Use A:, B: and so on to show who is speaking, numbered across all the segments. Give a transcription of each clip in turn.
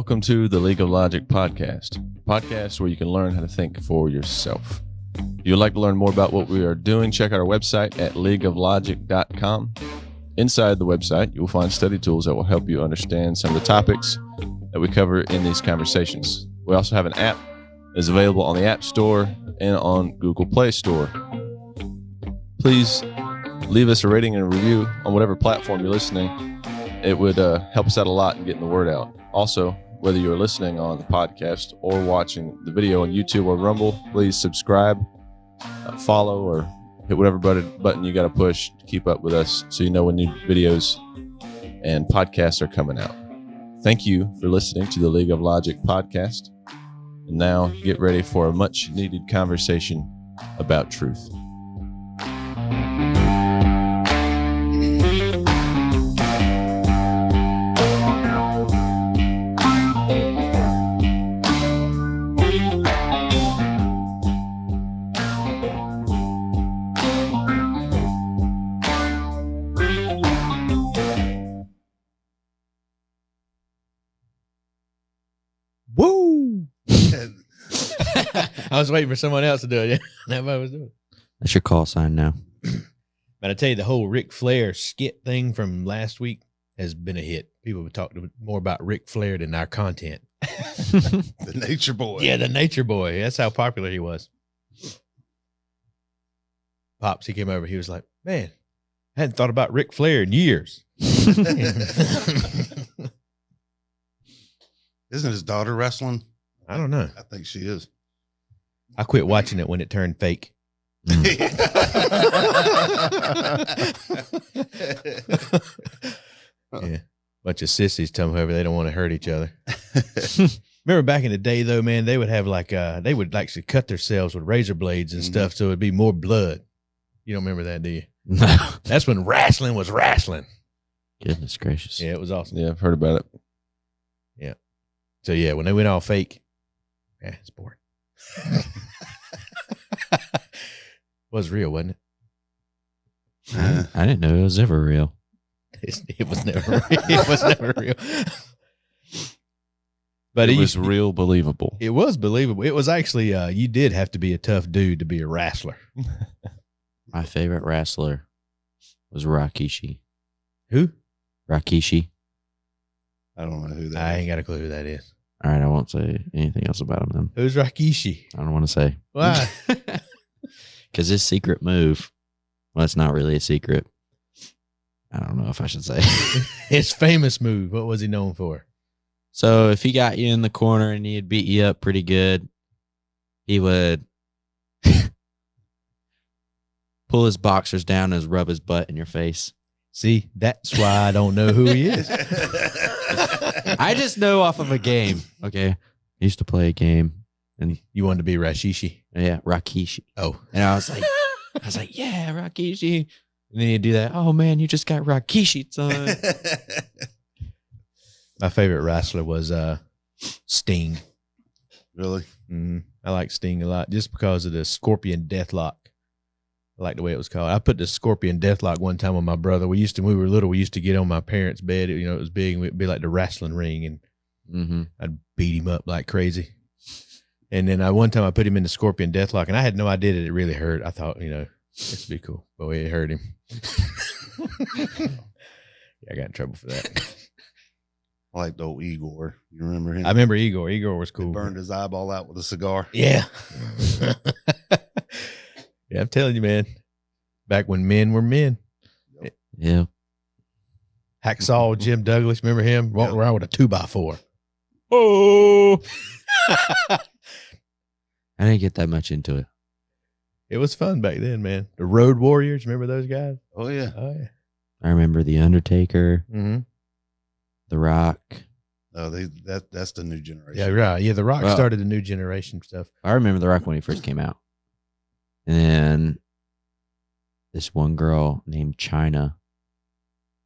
A: Welcome to the League of Logic podcast, a podcast where you can learn how to think for yourself. If you'd like to learn more about what we are doing, check out our website at leagueoflogic.com. Inside the website, you will find study tools that will help you understand some of the topics that we cover in these conversations. We also have an app that is available on the App Store and on Google Play Store. Please leave us a rating and a review on whatever platform you're listening. It would help us out a lot in getting the word out. Also, whether you're listening on the podcast or watching the video on YouTube or Rumble, please subscribe, follow, or hit whatever button you got to push to keep up with us so you know when new videos and podcasts are coming out. Thank you for listening to the League of Logic podcast. And now get ready for a much needed conversation about truth.
B: Woo! I was waiting for someone else to do it. Yeah, nobody was doing it.
C: That's your call sign now.
B: But I tell you, the whole Ric Flair skit thing from last week has been a hit. People have talked more about Ric Flair than our content.
D: The nature boy.
B: Yeah, the nature boy. That's how popular he was. Pops, he came over. He was like, man, I hadn't thought about Ric Flair in years.
D: Isn't his daughter wrestling?
B: I don't know.
D: I think she is.
B: I quit watching it when it turned fake.
D: Yeah.
B: Bunch of sissies come over. They don't want to hurt each other. Remember back in the day, though, man, they would have they would actually cut themselves with razor blades and stuff, so it'd be more blood. You don't remember that, do you?
C: No.
B: That's when wrestling was wrestling.
C: Goodness gracious.
B: Yeah, it was awesome.
A: Yeah, I've heard about it.
B: Yeah. So, yeah, when they went all fake, yeah, it's boring. Was real, wasn't it?
C: I didn't know it was ever real.
B: It was never real. It was never real. But
A: it was real believable.
B: It was believable. It was actually, you did have to be a tough dude to be a wrestler.
C: My favorite wrestler was Rikishi.
B: Who?
C: Rikishi.
D: I don't know who that
B: I
D: is.
B: ain't got a clue who that is.
C: All right, I won't say anything else about him then.
B: Who's Rikishi?
C: I don't want to say.
B: Why?
C: Because his secret move, well, it's not really a secret. I don't know if I should say.
B: His famous move. What was he known for?
C: So if he got you in the corner and he'd beat you up pretty good, he would pull his boxers down and rub his butt in your face.
B: See, that's why I don't know who he is.
C: I just know off of a game. Okay. I used to play a game. And
B: You wanted to be Rikishi?
C: yeah, Rikishi.
B: Oh.
C: And I was like, yeah, Rikishi. And then you do that. Oh man, you just got Rikishi, son.
B: My favorite wrestler was Sting.
D: Really?
B: I like Sting a lot just because of the Scorpion Deathlock. I like the way it was called. I put the Scorpion Deathlock one time on my brother. When we were little, we used to get on my parents' bed. It was big, and it'd be like the wrestling ring, and I'd beat him up like crazy. And then one time I put him in the Scorpion Deathlock, and I had no idea that it really hurt. I thought, this would be cool. But it hurt him. Yeah, I got in trouble for that.
D: I like the old Igor. You remember him?
B: I remember Igor. Igor was cool.
D: He burned his eyeball out with a cigar.
B: Yeah. Yeah, I'm telling you, man. Back when men were men.
C: Yeah.
B: Hacksaw Jim Douglas, remember him? Walking around with a 2x4. Oh.
C: I didn't get that much into it.
B: It was fun back then, man. The Road Warriors, remember those guys?
D: Oh, yeah.
B: Oh, yeah.
C: I remember The Undertaker,
B: Mm-hmm.
C: The Rock.
D: Oh, that's the new generation.
B: Yeah, right. Yeah, The Rock
C: Well-
B: started the new generation stuff.
C: I remember The Rock when he first came out. And then this one girl named China.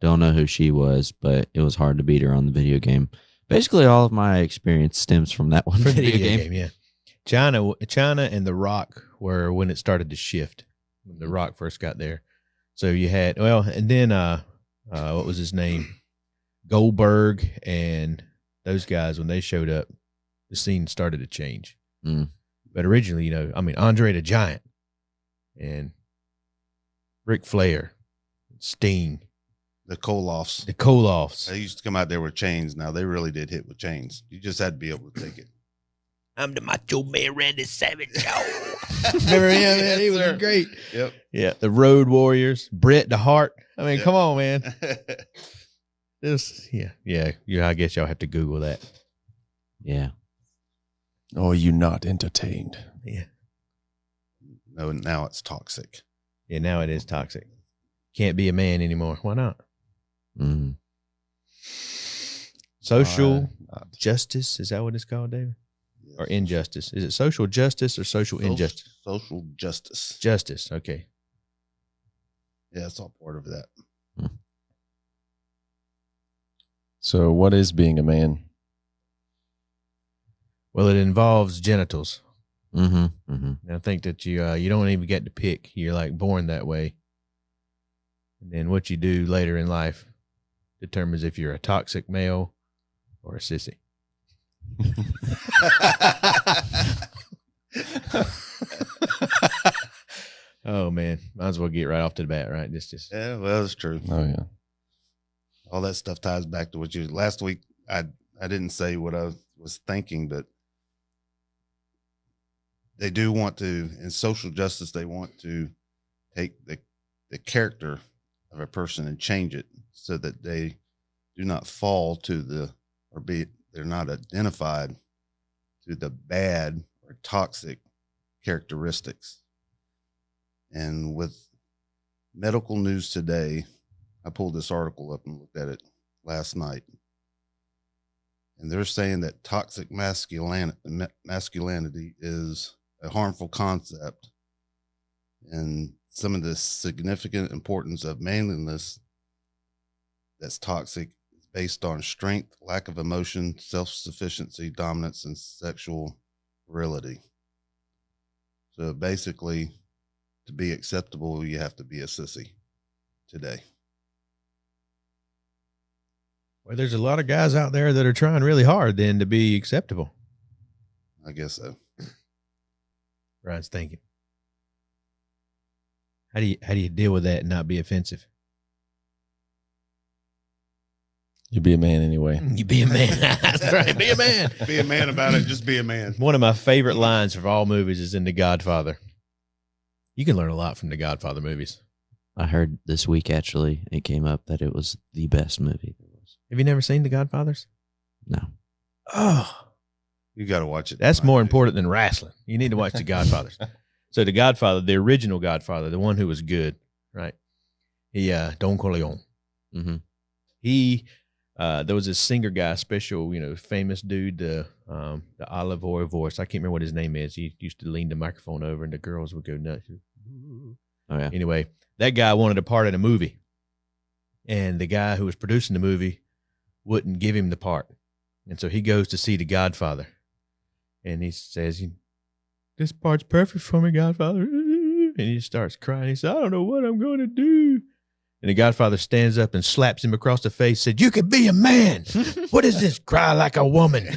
C: Don't know who she was, but it was hard to beat her on the video game. Basically, all of my experience stems from that one
B: For the
C: video game.
B: yeah. China and The Rock were when it started to shift. When The Rock first got there. So you had, and then what was his name? Goldberg and those guys, when they showed up, the scene started to change.
C: Mm.
B: But originally, Andre the Giant and Ric Flair, Sting,
D: The Koloffs.
B: the Koloffs.
D: They used to come out there with chains. Now they really did hit with chains. You just had to be able to take it.
B: I'm the Macho Man Randy Savage. Remember him, man? He was great.
D: Yep.
B: Yeah, the Road Warriors, Bret the Hart. I mean,
D: Yep.
B: come on, man. Yeah. I guess y'all have to Google that.
C: Yeah.
A: Or you not entertained?
B: Yeah.
D: No, now it's toxic.
B: Yeah, now it is toxic. Can't be a man anymore. Why not?
C: Mm.
B: Social
A: Why not?
B: justice, is that what it's called, David?
D: Yes.
B: Or injustice? Is it social justice or social injustice?
D: Social justice.
B: Justice, okay.
D: Yeah, it's all part of that.
A: So, what is being a man?
B: Well, it involves genitals.
C: Mm-hmm. Mm-hmm.
B: And I think that you don't even get to pick. You're like born that way. And then what you do later in life determines if you're a toxic male or a sissy. Oh man, might as well get right off to the bat, right? Just
D: Yeah, well, it's true.
A: Oh yeah.
D: All that stuff ties back to what you last week. I didn't say what I was thinking, but they do want to, in social justice, they want to take the character of a person and change it so that they do not fall to they're not identified to the bad or toxic characteristics. And with medical news today, I pulled this article up and looked at it last night. And they're saying that toxic masculinity is a harmful concept, and some of the significant importance of manliness that's toxic is based on strength, lack of emotion, self-sufficiency, dominance, and sexual virility. So basically, to be acceptable, you have to be a sissy today.
B: well, there's a lot of guys out there that are trying really hard then to be acceptable.
D: I guess so.
B: Ryan's thinking. How do you deal with that and not be offensive?
A: You be a man anyway.
B: You be a man. That's right. Be a man.
D: Be a man about it. Just be a man.
B: One of my favorite lines of all movies is in The Godfather. You can learn a lot from the Godfather movies.
C: I heard this week, actually, it came up that it was the best movie there was.
B: Have you never seen The Godfathers?
C: No.
B: Oh,
D: You got to watch it.
B: that's
D: tonight,
B: more
D: dude.
B: important than wrestling. You need to watch The Godfathers. So The Godfather, the original Godfather, the one who was good, right? He, Don Corleone.
C: Mm-hmm.
B: He, there was this singer guy, special, famous dude, the olive oil voice. I can't remember what his name is. He used to lean the microphone over and the girls would go nuts.
C: Oh, yeah.
B: Anyway, that guy wanted a part in a movie, and the guy who was producing the movie wouldn't give him the part. And so he goes to see The Godfather, and he says, "This part's perfect for me, Godfather." And he starts crying. He said, "I don't know what I'm going to do." And the Godfather stands up and slaps him across the face, said, "You could be a man. What is this? Cry like a woman."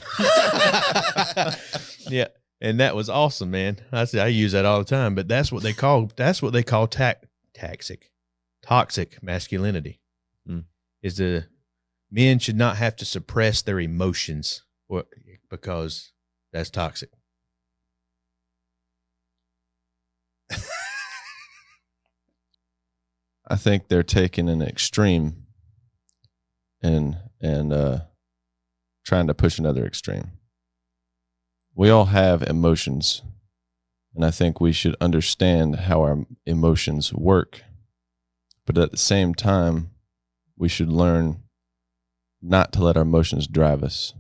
B: Yeah. And that was awesome, man. I use that all the time, but that's what they call toxic masculinity.
C: Mm.
B: Is the men should not have to suppress their emotions because that's toxic.
A: I think they're taking an extreme and trying to push another extreme. We all have emotions, and I think we should understand how our emotions work. But at the same time, we should learn not to let our emotions drive us.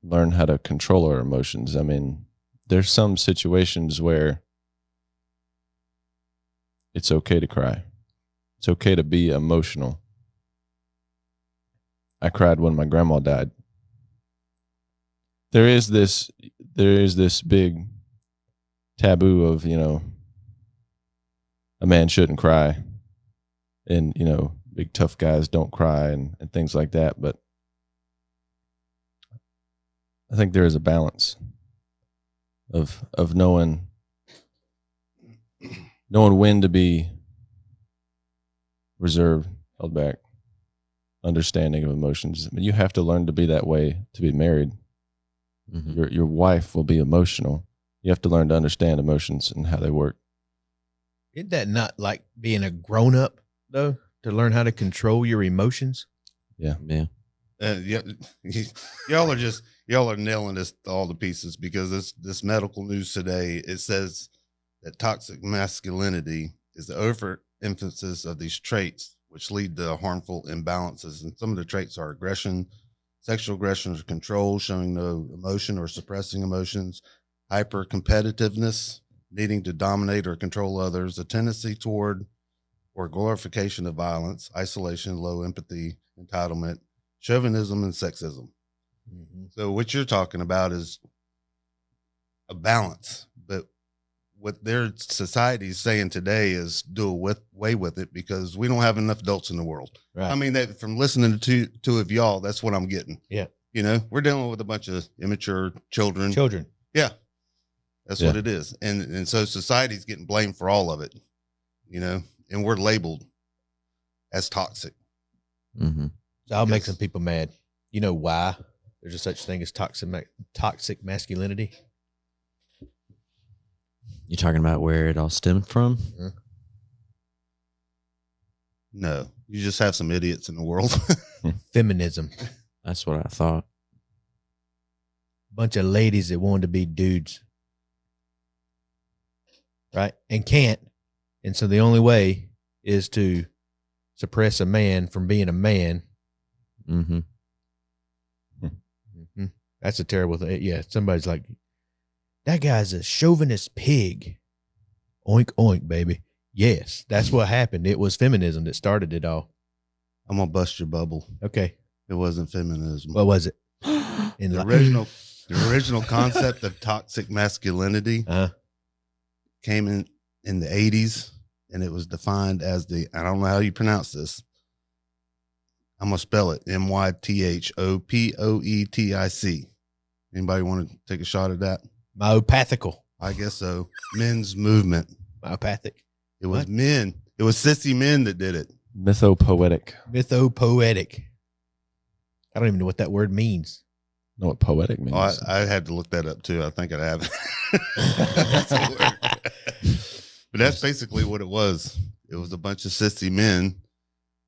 A: Learn how to control our emotions. I mean, there's some situations where it's okay to cry. It's okay to be emotional. I cried when my grandma died. There is this big taboo of, a man shouldn't cry, and, big tough guys don't cry and things like that. But I think there is a balance of knowing when to be reserved, held back, understanding of emotions. I mean, you have to learn to be that way to be married.
C: Mm-hmm.
A: Your wife will be emotional. You have to learn to understand emotions and how they work.
B: Isn't that not like being a grown up though? To learn how to control your emotions?
A: Yeah.
C: Yeah.
D: Yeah, y'all are nailing this to all the pieces, because this medical news today, it says that toxic masculinity is the overemphasis of these traits, which lead to harmful imbalances. And some of the traits are aggression, sexual aggression or control, showing no emotion or suppressing emotions, hyper competitiveness, needing to dominate or control others, a tendency toward or glorification of violence, isolation, low empathy, entitlement, chauvinism, and sexism.
B: Mm-hmm.
D: So what you're talking about is a balance, but what their society is saying today is do away with it, because we don't have enough adults in the world.
B: Right.
D: I mean, that from listening to two of y'all, that's what I'm getting.
B: Yeah.
D: You know, we're dealing with a bunch of immature children. Yeah. That's what it is. And so society's getting blamed for all of it, you know, and we're labeled as toxic.
C: Mm-hmm.
B: So I'll make some people mad. You know why there's a such thing as toxic masculinity?
C: You talking about where it all stemmed from?
B: Mm-hmm.
D: No, you just have some idiots in the world.
B: Feminism.
C: That's what I thought.
B: Bunch of ladies that wanted to be dudes. Right? And can't. And so the only way is to suppress a man from being a man.
C: Mm-hmm.
B: Mm-hmm. That's a terrible thing. Yeah, somebody's like, that guy's a chauvinist pig. Oink, oink, baby. Yes, that's what happened. It was feminism that started it all.
D: I'm going to bust your bubble.
B: Okay.
D: It wasn't feminism.
B: What was it?
D: The original concept of toxic masculinity came in the 80s, and it was defined as I don't know how you pronounce this. I'm going to spell it mythopoetic. Anybody want to take a shot at that?
B: Myopathical.
D: I guess so. Men's movement.
B: Myopathic.
D: It was men. It was sissy men that did it.
A: Mythopoetic.
B: Mythopoetic. I don't even know what that word means.
A: Know what poetic means?
D: Oh, I had to look that up too. I think I have. That's a word. But that's basically what it was. It was a bunch of sissy men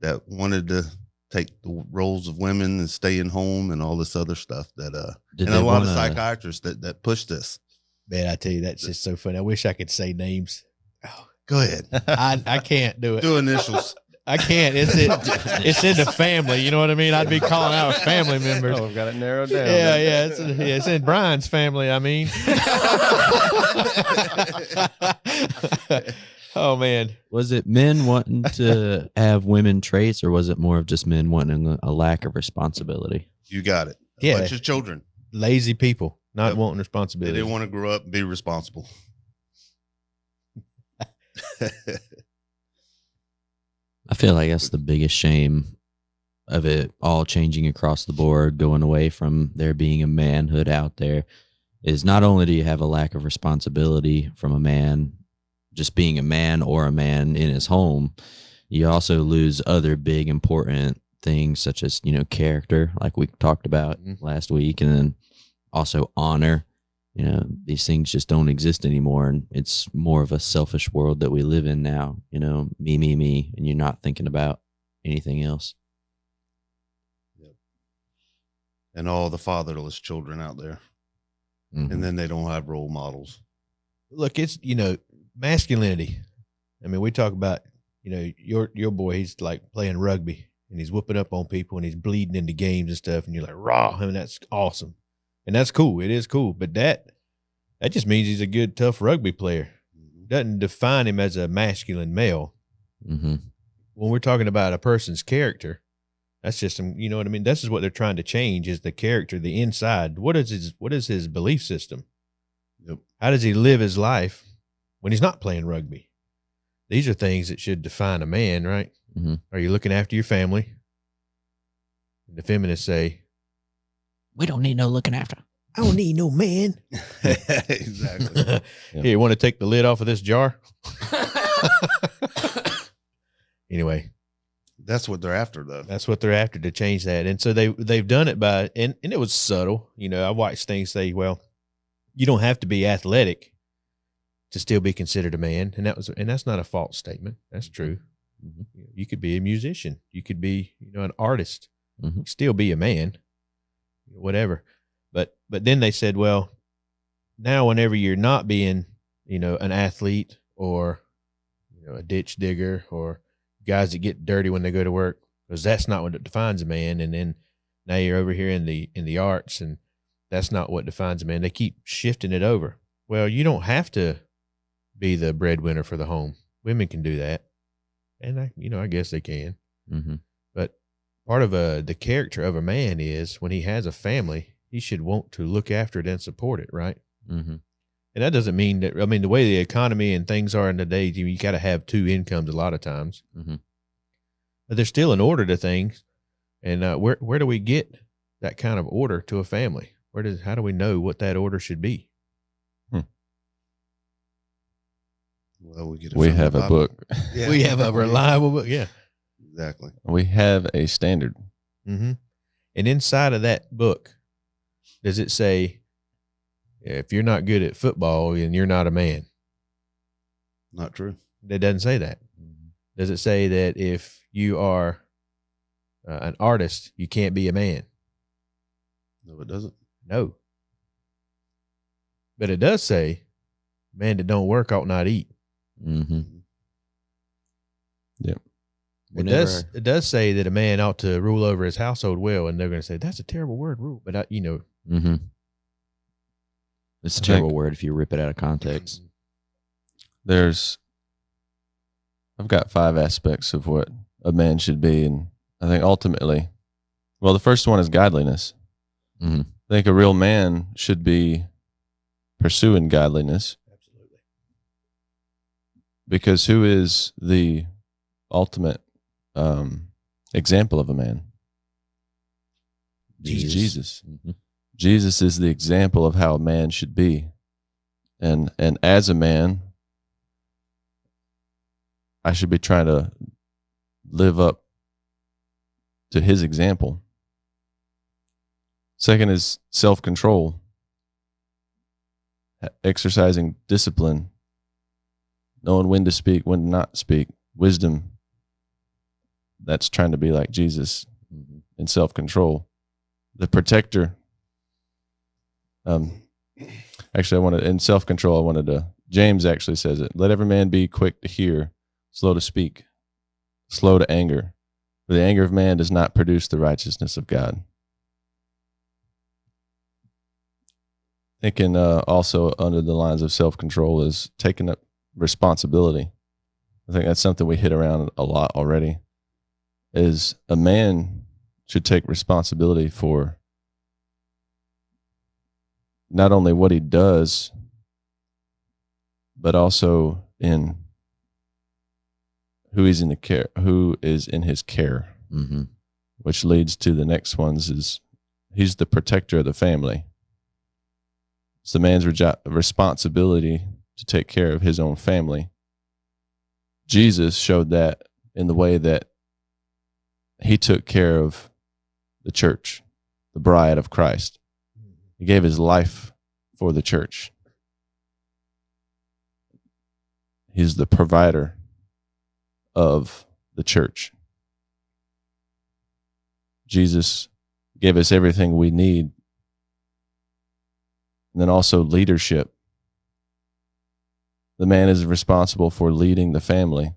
D: that wanted to take the roles of women and stay in home and all this other stuff that and a lot of psychiatrists that pushed this.
B: Man, I tell you, that's just so funny. I wish I could say names.
D: Oh, go ahead.
B: I can't do it.
D: Do initials.
B: I can't. It's in the family. You know what I mean? I'd be calling out family members.
A: Oh, we've got it narrowed down.
B: Yeah. It's in Brian's family. I mean. Oh man.
C: Was it men wanting to have women traits, or was it more of just men wanting a lack of responsibility?
D: You got it.
B: Yeah.
D: A bunch of children.
B: Lazy people, not wanting
D: They
B: responsibility.
D: didn't want to grow up and be responsible.
C: I feel like that's the biggest shame of it all changing across the board, going away from there being a manhood out there, is not only do you have a lack of responsibility from a man, just being a man or a man in his home, you also lose other big important things such as, character, like we talked about last week, and then also honor. These things just don't exist anymore, and it's more of a selfish world that we live in now. Me, and you're not thinking about anything else.
D: Yep. And all the fatherless children out there.
C: Mm-hmm.
D: And then they don't have role models.
B: Look, it's masculinity. I mean, we talk about your boy. He's like playing rugby, and he's whooping up on people, and he's bleeding into games and stuff, and you're like, raw. I mean, that's awesome. And that's cool. It is cool. But that just means he's a good, tough rugby player. Doesn't define him as a masculine male.
C: Mm-hmm.
B: When we're talking about a person's character, that's just you know what I mean? This is what they're trying to change, is the character, the inside. What is his belief system?
D: Yep. How
B: How does he live his life when he's not playing rugby? These are things that should define a man, right?
C: Mm-hmm.
B: Are you looking after your family? The feminists say,
C: we don't need no looking after.
B: I don't need no man.
D: Exactly.
B: Here, you want to take the lid off of this jar? Anyway,
D: That's what they're after, though.
B: that's what they're after, to change that. And so they've done it by, and it was subtle. You know, I watched things say, well, you don't have to be athletic to still be considered a man. And that's not a false statement. That's true. Mm-hmm. You could be a musician. You could be, an artist. Mm-hmm. You still be a man, whatever. But then they said, well, now whenever you're not being, an athlete or, a ditch digger or guys that get dirty when they go to work, because that's not what defines a man. And then now you're over here in the arts, and that's not what defines a man. They keep shifting it over. Well, you don't have to be the breadwinner for the home. Women can do that. And I guess they can. Mm-hmm. But part of the character of a man is when he has a family, he should want to look after it and support it, right? Mm-hmm. And that doesn't mean that, the way the economy and things are in the day, you got to have two incomes a lot of times. Mm-hmm. But there's still an order to things. And where do we get that kind of order to a family? How do we know what that order should be?
D: Well,
A: we have a book.
B: Yeah. We have a reliable book. Yeah,
D: exactly.
A: We have a standard.
B: Mm-hmm. And inside of that book, does it say, if you're not good at football, then you're not a man?
D: Not true.
B: It doesn't say that. Mm-hmm. Does it say that if you are an artist, you can't be a man?
D: No, it doesn't.
B: No. But it does say, man that don't work ought not eat.
C: Mm-hmm.
A: Yep.
B: It does say that a man ought to rule over his household well, and they're going to say that's a terrible word, rule. But
C: mm-hmm. It's a terrible word if you rip it out of context.
A: I've got 5 aspects of what a man should be, and I think ultimately, well, the first one is godliness. Mm-hmm. I think a real man should be pursuing godliness.
B: Absolutely.
A: Because who is the ultimate example of a man? Jesus. Mm-hmm. Jesus is the example of how a man should be. And as a man, I should be trying to live up to his example. Second is self-control, exercising discipline, knowing when to speak, when to not speak, wisdom. That's trying to be like Jesus in self-control. The protector. Actually, in self-control, James actually says it. Let every man be quick to hear, slow to speak, slow to anger. For the anger of man does not produce the righteousness of God. Thinking also under the lines of self-control is taking up responsibility. I think that's something we hit around a lot already. Is a man should take responsibility for not only what he does, but also in who is in his care, mm-hmm. which leads to the next ones is he's the protector of the family. It's the man's responsibility to take care of his own family. Jesus showed that in the way that he took care of the church, the bride of Christ. He gave his life for the church. He's the provider of the church. Jesus gave us everything we need. And then also leadership. The man is responsible for leading the family.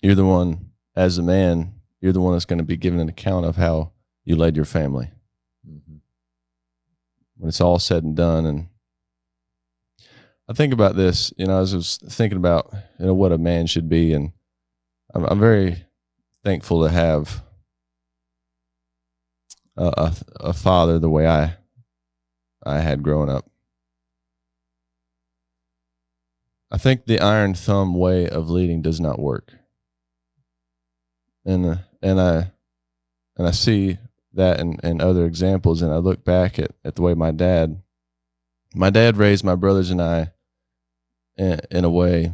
A: You're the one, as a man, you're the one that's going to be given an account of how you led your family. Mm-hmm. When it's all said and done. And I think about this, I was just thinking about, what a man should be. And I'm very thankful to have a father the way I had growing up. I think the iron thumb way of leading does not work. And I see that and other examples, and I look back at the way my dad raised my brothers and I in a way.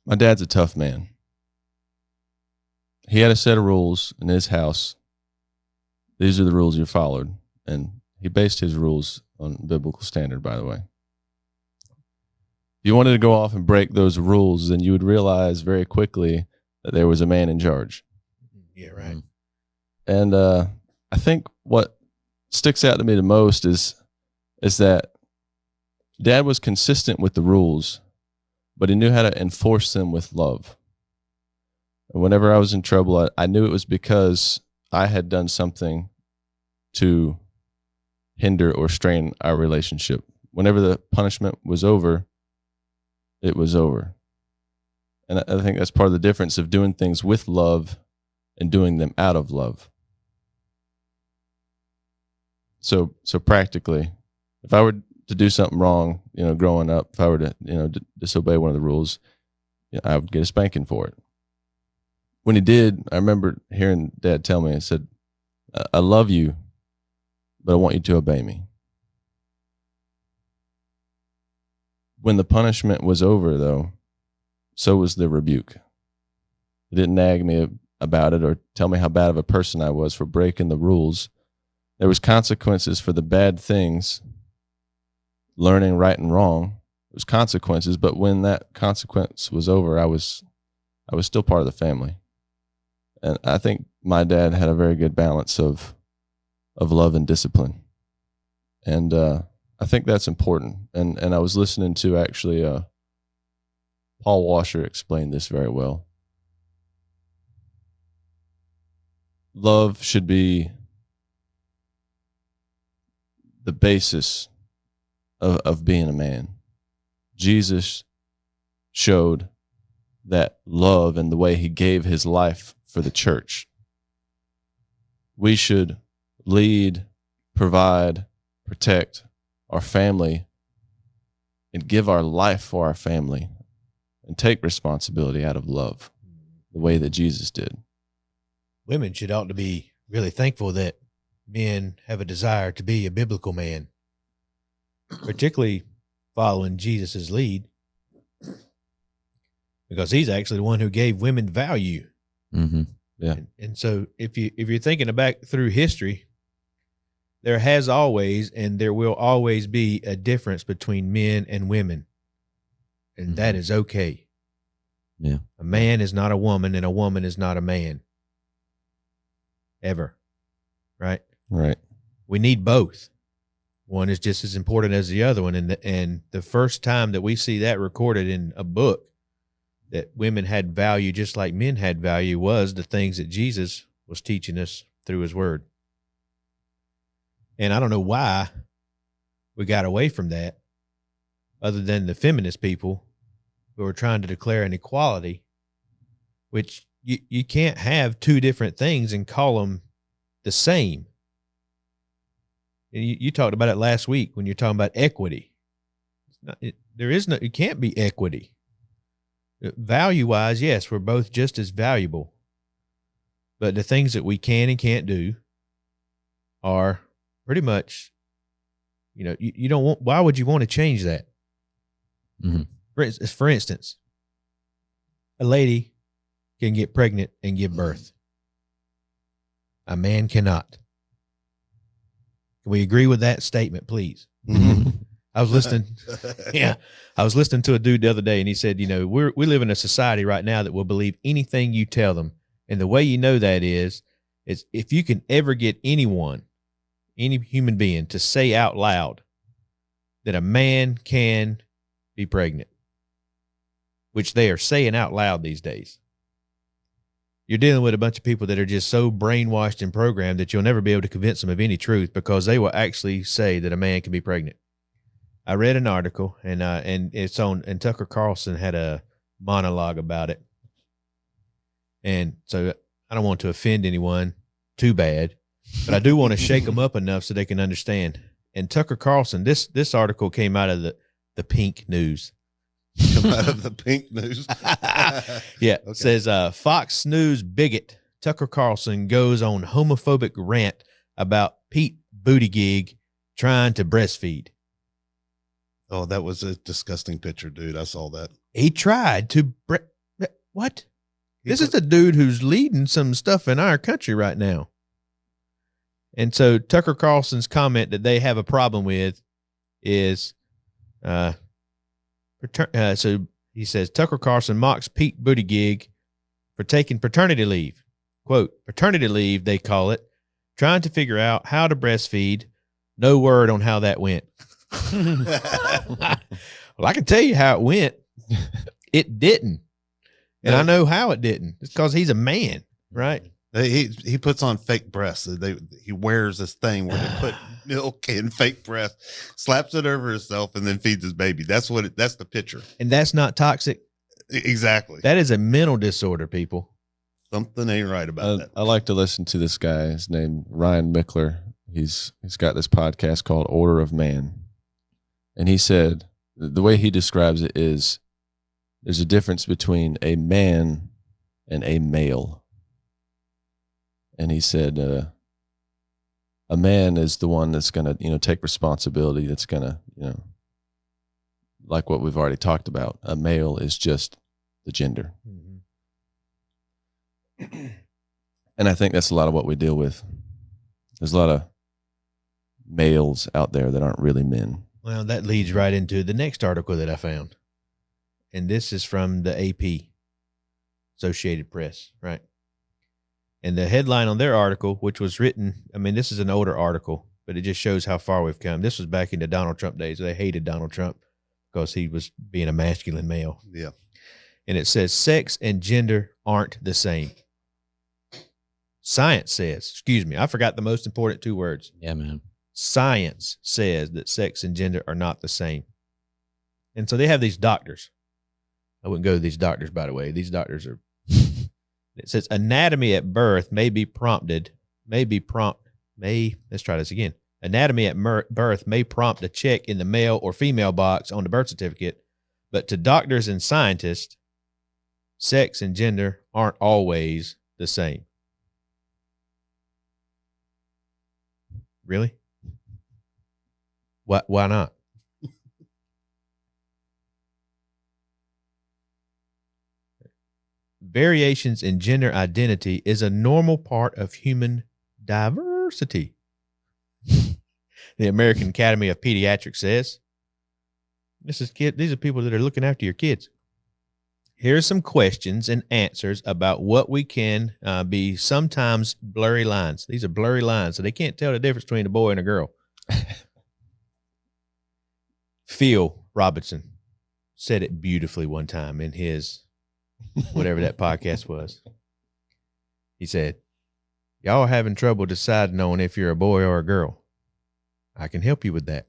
A: My dad's a tough man. He had a set of rules in his house. These are the rules you followed. And he based his rules on biblical standard, by the way. If you wanted to go off and break those rules, then you would realize very quickly that there was a man in charge.
B: Yeah, right.
A: And I think what sticks out to me the most is that Dad was consistent with the rules, but he knew how to enforce them with love. And whenever I was in trouble, I knew it was because I had done something to hinder or strain our relationship. Whenever the punishment was over, it was over. And I think that's part of the difference of doing things with love and doing them out of love. So practically, if I were to do something wrong, growing up, if I were to, disobey one of the rules, I would get a spanking for it. When he did, I remember hearing Dad tell me, he said, I love you, but I want you to obey me. When the punishment was over, though, so was the rebuke. He didn't nag me about it or tell me how bad of a person I was for breaking the rules. There was consequences for the bad things, learning right and wrong. There was consequences, but when that consequence was over, I was still part of the family. And I think my dad had a very good balance of love and discipline. And I think that's important. And I was listening to actually Paul Washer explain this very well. Love should be the basis of being a man. Jesus showed that love and the way he gave his life for the church. We should lead, provide, protect our family and give our life for our family and take responsibility out of love the way that Jesus did.
B: Women should ought to be really thankful that men have a desire to be a biblical man, particularly following Jesus's lead, because he's actually the one who gave women value.
C: Mm-hmm.
A: Yeah.
B: And so if you're thinking back through history, there has always and there will always be a difference between men and women, and that is okay.
C: Yeah.
B: A man is not a woman, and a woman is not a man. Ever. Right?
A: Right.
B: We need both. One is just as important as the other one. And the first time that we see that recorded in a book, that women had value just like men had value, was the things that Jesus was teaching us through his word. And I don't know why we got away from that, other than the feminist people who are trying to declare an equality, which you can't have two different things and call them the same. And you talked about it last week when you're talking about equity. It can't be equity. Value-wise, yes, we're both just as valuable. But the things that we can and can't do are pretty much, you don't want, why would you want to change that?
C: Mm-hmm.
B: For instance, a lady can get pregnant and give birth. A man cannot. Can we agree with that statement, please?
D: Mm-hmm.
B: I was listening. I was listening to a dude the other day, and he said, we live in a society right now that will believe anything you tell them. And the way you know that is if you can ever get any human being to say out loud that a man can be pregnant, which they are saying out loud these days. You're dealing with a bunch of people that are just so brainwashed and programmed that you'll never be able to convince them of any truth, because they will actually say that a man can be pregnant. I read an article and it's on, and Tucker Carlson had a monologue about it. And so I don't want to offend anyone too bad, but I do want to shake them up enough so they can understand. And Tucker Carlson, this article came out of the Pink News.
D: Come out of the Pink News.
B: Yeah.
D: Okay.
B: Says Fox News bigot Tucker Carlson goes on homophobic rant about Pete Buttigieg trying to breastfeed.
D: Oh, that was a disgusting picture, dude. I saw that.
B: He tried to what? This is the dude who's leading some stuff in our country right now. And so Tucker Carlson's comment that they have a problem with is, so he says, Tucker Carlson mocks Pete Buttigieg for taking paternity leave. Quote, paternity leave, they call it, trying to figure out how to breastfeed. No word on how that went. Well, I can tell you how it went. It didn't. And I know how it didn't. It's because he's a man, right?
D: He puts on fake breasts. He wears this thing where they put milk in fake breast, slaps it over himself, and then feeds his baby. That's the picture.
B: And that's not toxic.
D: Exactly.
B: That is a mental disorder, people.
D: Something ain't right about that.
A: I like to listen to this guy. His name Ryan Mickler. He's got this podcast called Order of Man. And he said the way he describes it is there's a difference between a man and a male. And he said a man is the one that's going to, take responsibility, that's going to, like what we've already talked about. A male is just the gender. Mm-hmm. And I think that's a lot of what we deal with. There's a lot of males out there that aren't really men.
B: Well, that leads right into the next article that I found. And this is from the AP, Associated Press, right? And the headline on their article, which was written, this is an older article, but it just shows how far we've come. This was back in the Donald Trump days. They hated Donald Trump because he was being a masculine male.
D: Yeah.
B: And it says sex and gender aren't the same. Science says, I forgot the most important two words.
C: Yeah, man. Science
B: says that sex and gender are not the same. And so they have these doctors. I wouldn't go to these doctors, by the way. These doctors are, it says anatomy at birth let's try this again. Anatomy at birth may prompt a check in the male or female box on the birth certificate, but to doctors and scientists, sex and gender aren't always the same. Really? Why not? Variations in gender identity is a normal part of human diversity. The American Academy of Pediatrics says. These are people that are looking after your kids. Here are some questions and answers about what we can be sometimes blurry lines. These are blurry lines, so they can't tell the difference between a boy and a girl. Phil Robinson said it beautifully one time in his whatever that podcast was. He said, y'all are having trouble deciding on if you're a boy or a girl. I can help you with that.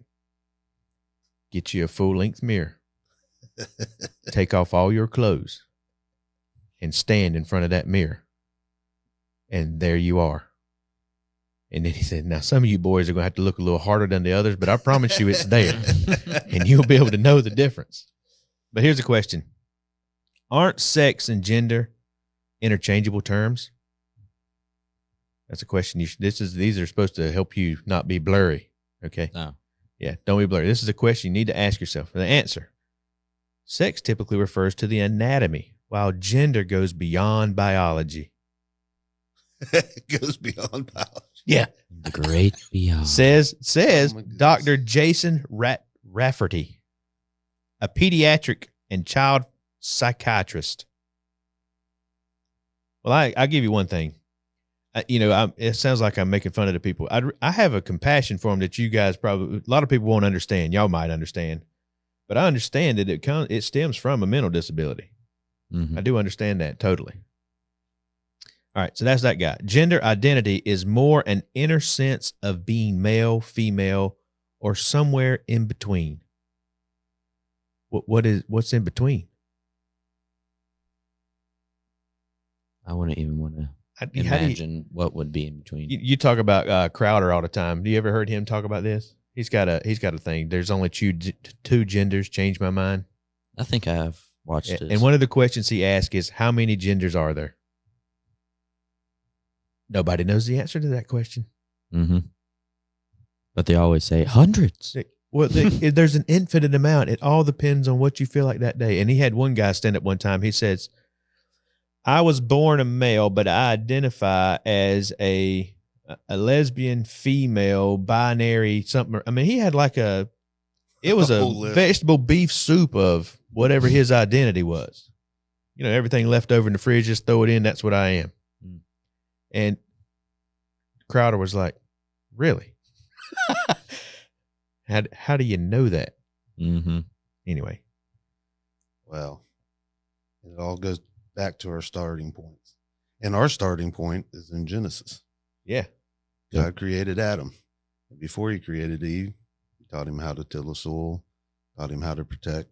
B: Get you a full-length mirror. Take off all your clothes and stand in front of that mirror. And there you are. And then he said, now some of you boys are going to have to look a little harder than the others, but I promise you it's there. And you'll be able to know the difference. But here's a question. Aren't sex and gender interchangeable terms? That's a question. These are supposed to help you not be blurry. Okay.
C: No.
B: Yeah. Don't be blurry. This is a question you need to ask yourself. For the answer, sex typically refers to the anatomy, while gender goes beyond biology.
D: It goes beyond biology.
B: Yeah.
C: The great beyond.
B: Says Dr. Jason Rafferty, a pediatric and child psychiatrist. Well, I give you one thing. It sounds like I'm making fun of the people. I have a compassion for them that you guys probably, a lot of people won't understand. Y'all might understand, but I understand that it stems from a mental disability. Mm-hmm. I do understand that totally. All right, so that's that guy. Gender identity is more an inner sense of being male, female, or somewhere in between. What's in between?
C: I wouldn't even want to imagine what would be in between.
B: You talk about Crowder all the time. Do you ever heard him talk about this? He's got a thing. There's only two genders. Change my mind.
C: I think I have watched it.
B: And one of the questions he asked is, how many genders are there? Nobody knows the answer to that question.
C: Mm-hmm. But they always say hundreds.
B: Well, there's an infinite amount. It all depends on what you feel like that day. And he had one guy stand up one time. He says, I was born a male, but I identify as a lesbian, female, binary, something. I mean, he had like it was a vegetable beef soup of whatever his identity was. You know, everything left over in the fridge, just throw it in. That's what I am. And Crowder was like, really? How do you know that?
C: Mm-hmm.
B: Anyway.
D: Well, it all goes back to our starting points. And our starting point is in Genesis.
B: Yeah.
D: God created Adam. And before he created Eve, he taught him how to till the soil, taught him how to protect,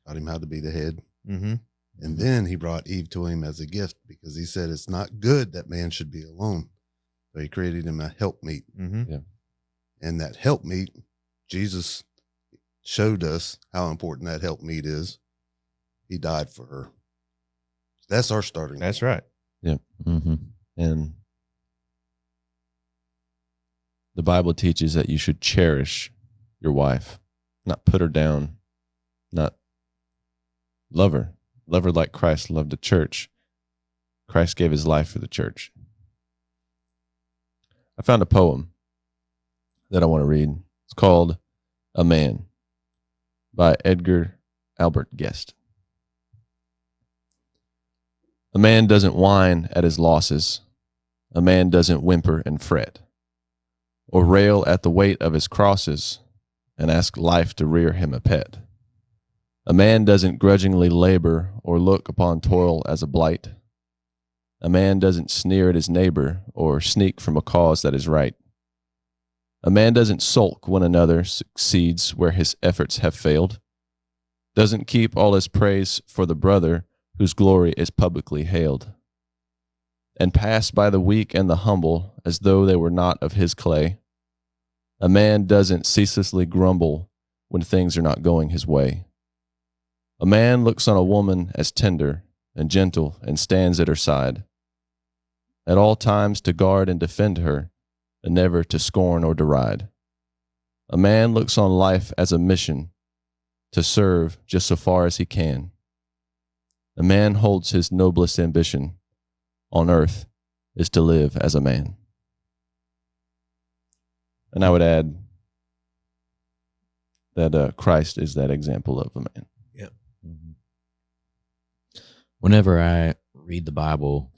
D: taught him how to be the head.
B: Mm-hmm.
D: And then he brought Eve to him as a gift because he said it's not good that man should be alone. So he created him a helpmeet.
B: Mm-hmm.
A: Yeah.
D: And that helpmeet, Jesus showed us how important that helpmeet is. He died for her. That's our starting
B: That's
D: point.
B: right.
A: Yeah.
C: Mm-hmm.
A: And the Bible teaches that you should cherish your wife, not put her down, not love her. Love her like Christ loved the church. Christ gave his life for the church. I found a poem that I want to read. It's called A Man by Edgar Albert Guest. A man doesn't whine at his losses. A man doesn't whimper and fret, or rail at the weight of his crosses and ask life to rear him a pet. A man doesn't grudgingly labor or look upon toil as a blight. A man doesn't sneer at his neighbor or sneak from a cause that is right. A man doesn't sulk when another succeeds where his efforts have failed. Doesn't keep all his praise for the brother whose glory is publicly hailed. And pass by the weak and the humble as though they were not of his clay. A man doesn't ceaselessly grumble when things are not going his way. A man looks on a woman as tender and gentle and stands at her side, at all times to guard and defend her, and never to scorn or deride. A man looks on life as a mission to serve just so far as he can. A man holds his noblest ambition on earth is to live as a man. And I would add that Christ is that example of a man.
C: Mm-hmm. Whenever I read the Bible,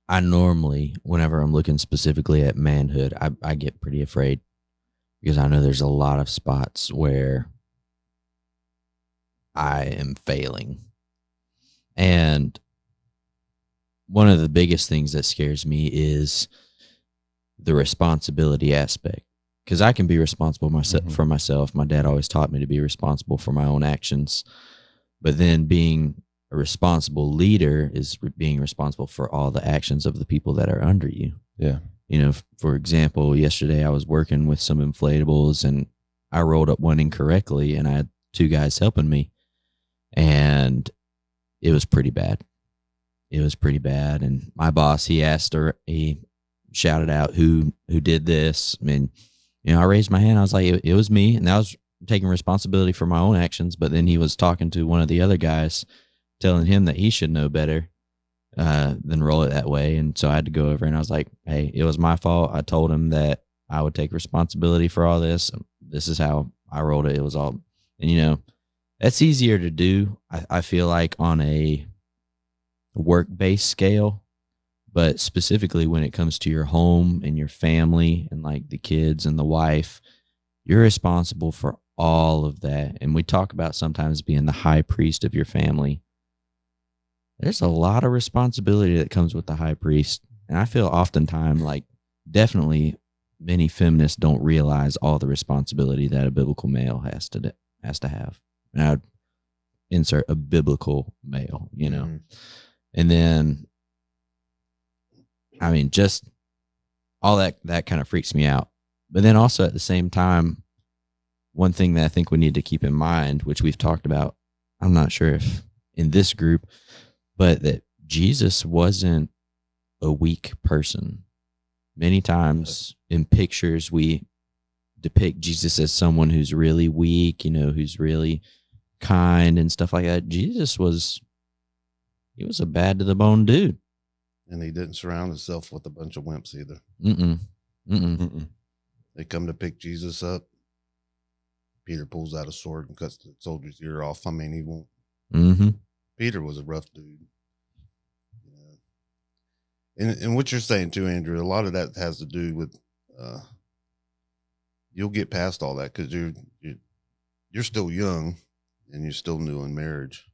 C: I normally, whenever I'm looking specifically at manhood, I get pretty afraid because I know there's a lot of spots where I am failing. And one of the biggest things that scares me is the responsibility aspect. Because I can be responsible for myself. My dad always taught me to be responsible for my own actions. But then being a responsible leader is being responsible for all the actions of the people that are under you.
A: Yeah.
C: You know, for example, yesterday I was working with some inflatables and I rolled up one incorrectly and I had two guys helping me. And it was pretty bad. And my boss, he shouted out who did this. I mean, you know, I raised my hand. I was like, it was me. And I was taking responsibility for my own actions. But then he was talking to one of the other guys, telling him that he should know better than roll it that way. And so I had to go over and I was like, hey, it was my fault. I told him that I would take responsibility for all this. This is how I rolled it. It was all, and you know, that's easier to do. I feel like on a work-based scale. But specifically when it comes to your home and your family and like the kids and the wife, you're responsible for all of that. And we talk about sometimes being the high priest of your family. There's a lot of responsibility that comes with the high priest. And I feel oftentimes like definitely many feminists don't realize all the responsibility that a biblical male has to have. And I'd insert a biblical male, you know. Mm-hmm. And then I mean, just all that kind of freaks me out. But then also at the same time, one thing that I think we need to keep in mind, which we've talked about, I'm not sure if in this group, but that Jesus wasn't a weak person. Many times in pictures, we depict Jesus as someone who's really weak, who's really kind and stuff like that. Jesus was a bad to the bone dude.
D: And he didn't surround himself with a bunch of wimps either. They come to pick Jesus up. Peter pulls out a sword and cuts the soldier's ear off. I mean, he won't. Peter was a rough dude. And what you're saying too, Andrew, a lot of that has to do with you'll get past all that because you're still young and you're still new in marriage.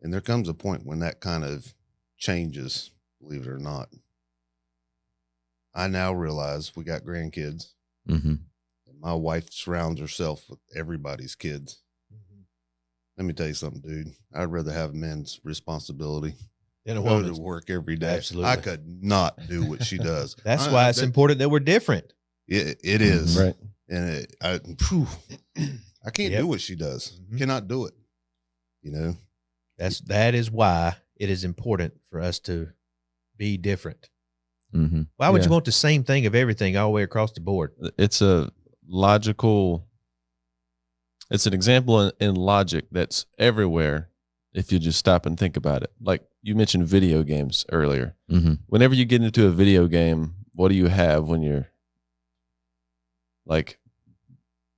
D: And there comes a point when that kind of changes, believe it or not. I now realize we got grandkids. And my wife surrounds herself with everybody's kids. Let me tell you something, dude. I'd rather have men's responsibility than a woman to work every day.
B: Absolutely.
D: I could not do what she does.
B: That's why it's important that we're different.
D: It is.
A: Right.
D: And I can't do what she does. Cannot do it.
B: That is why it is important for us to be different. Why would you want the same thing of everything all the way across the board?
A: It's an example in logic that's everywhere if you just stop and think about it. Like you mentioned video games earlier. Whenever you get into a video game, what do you have when you're like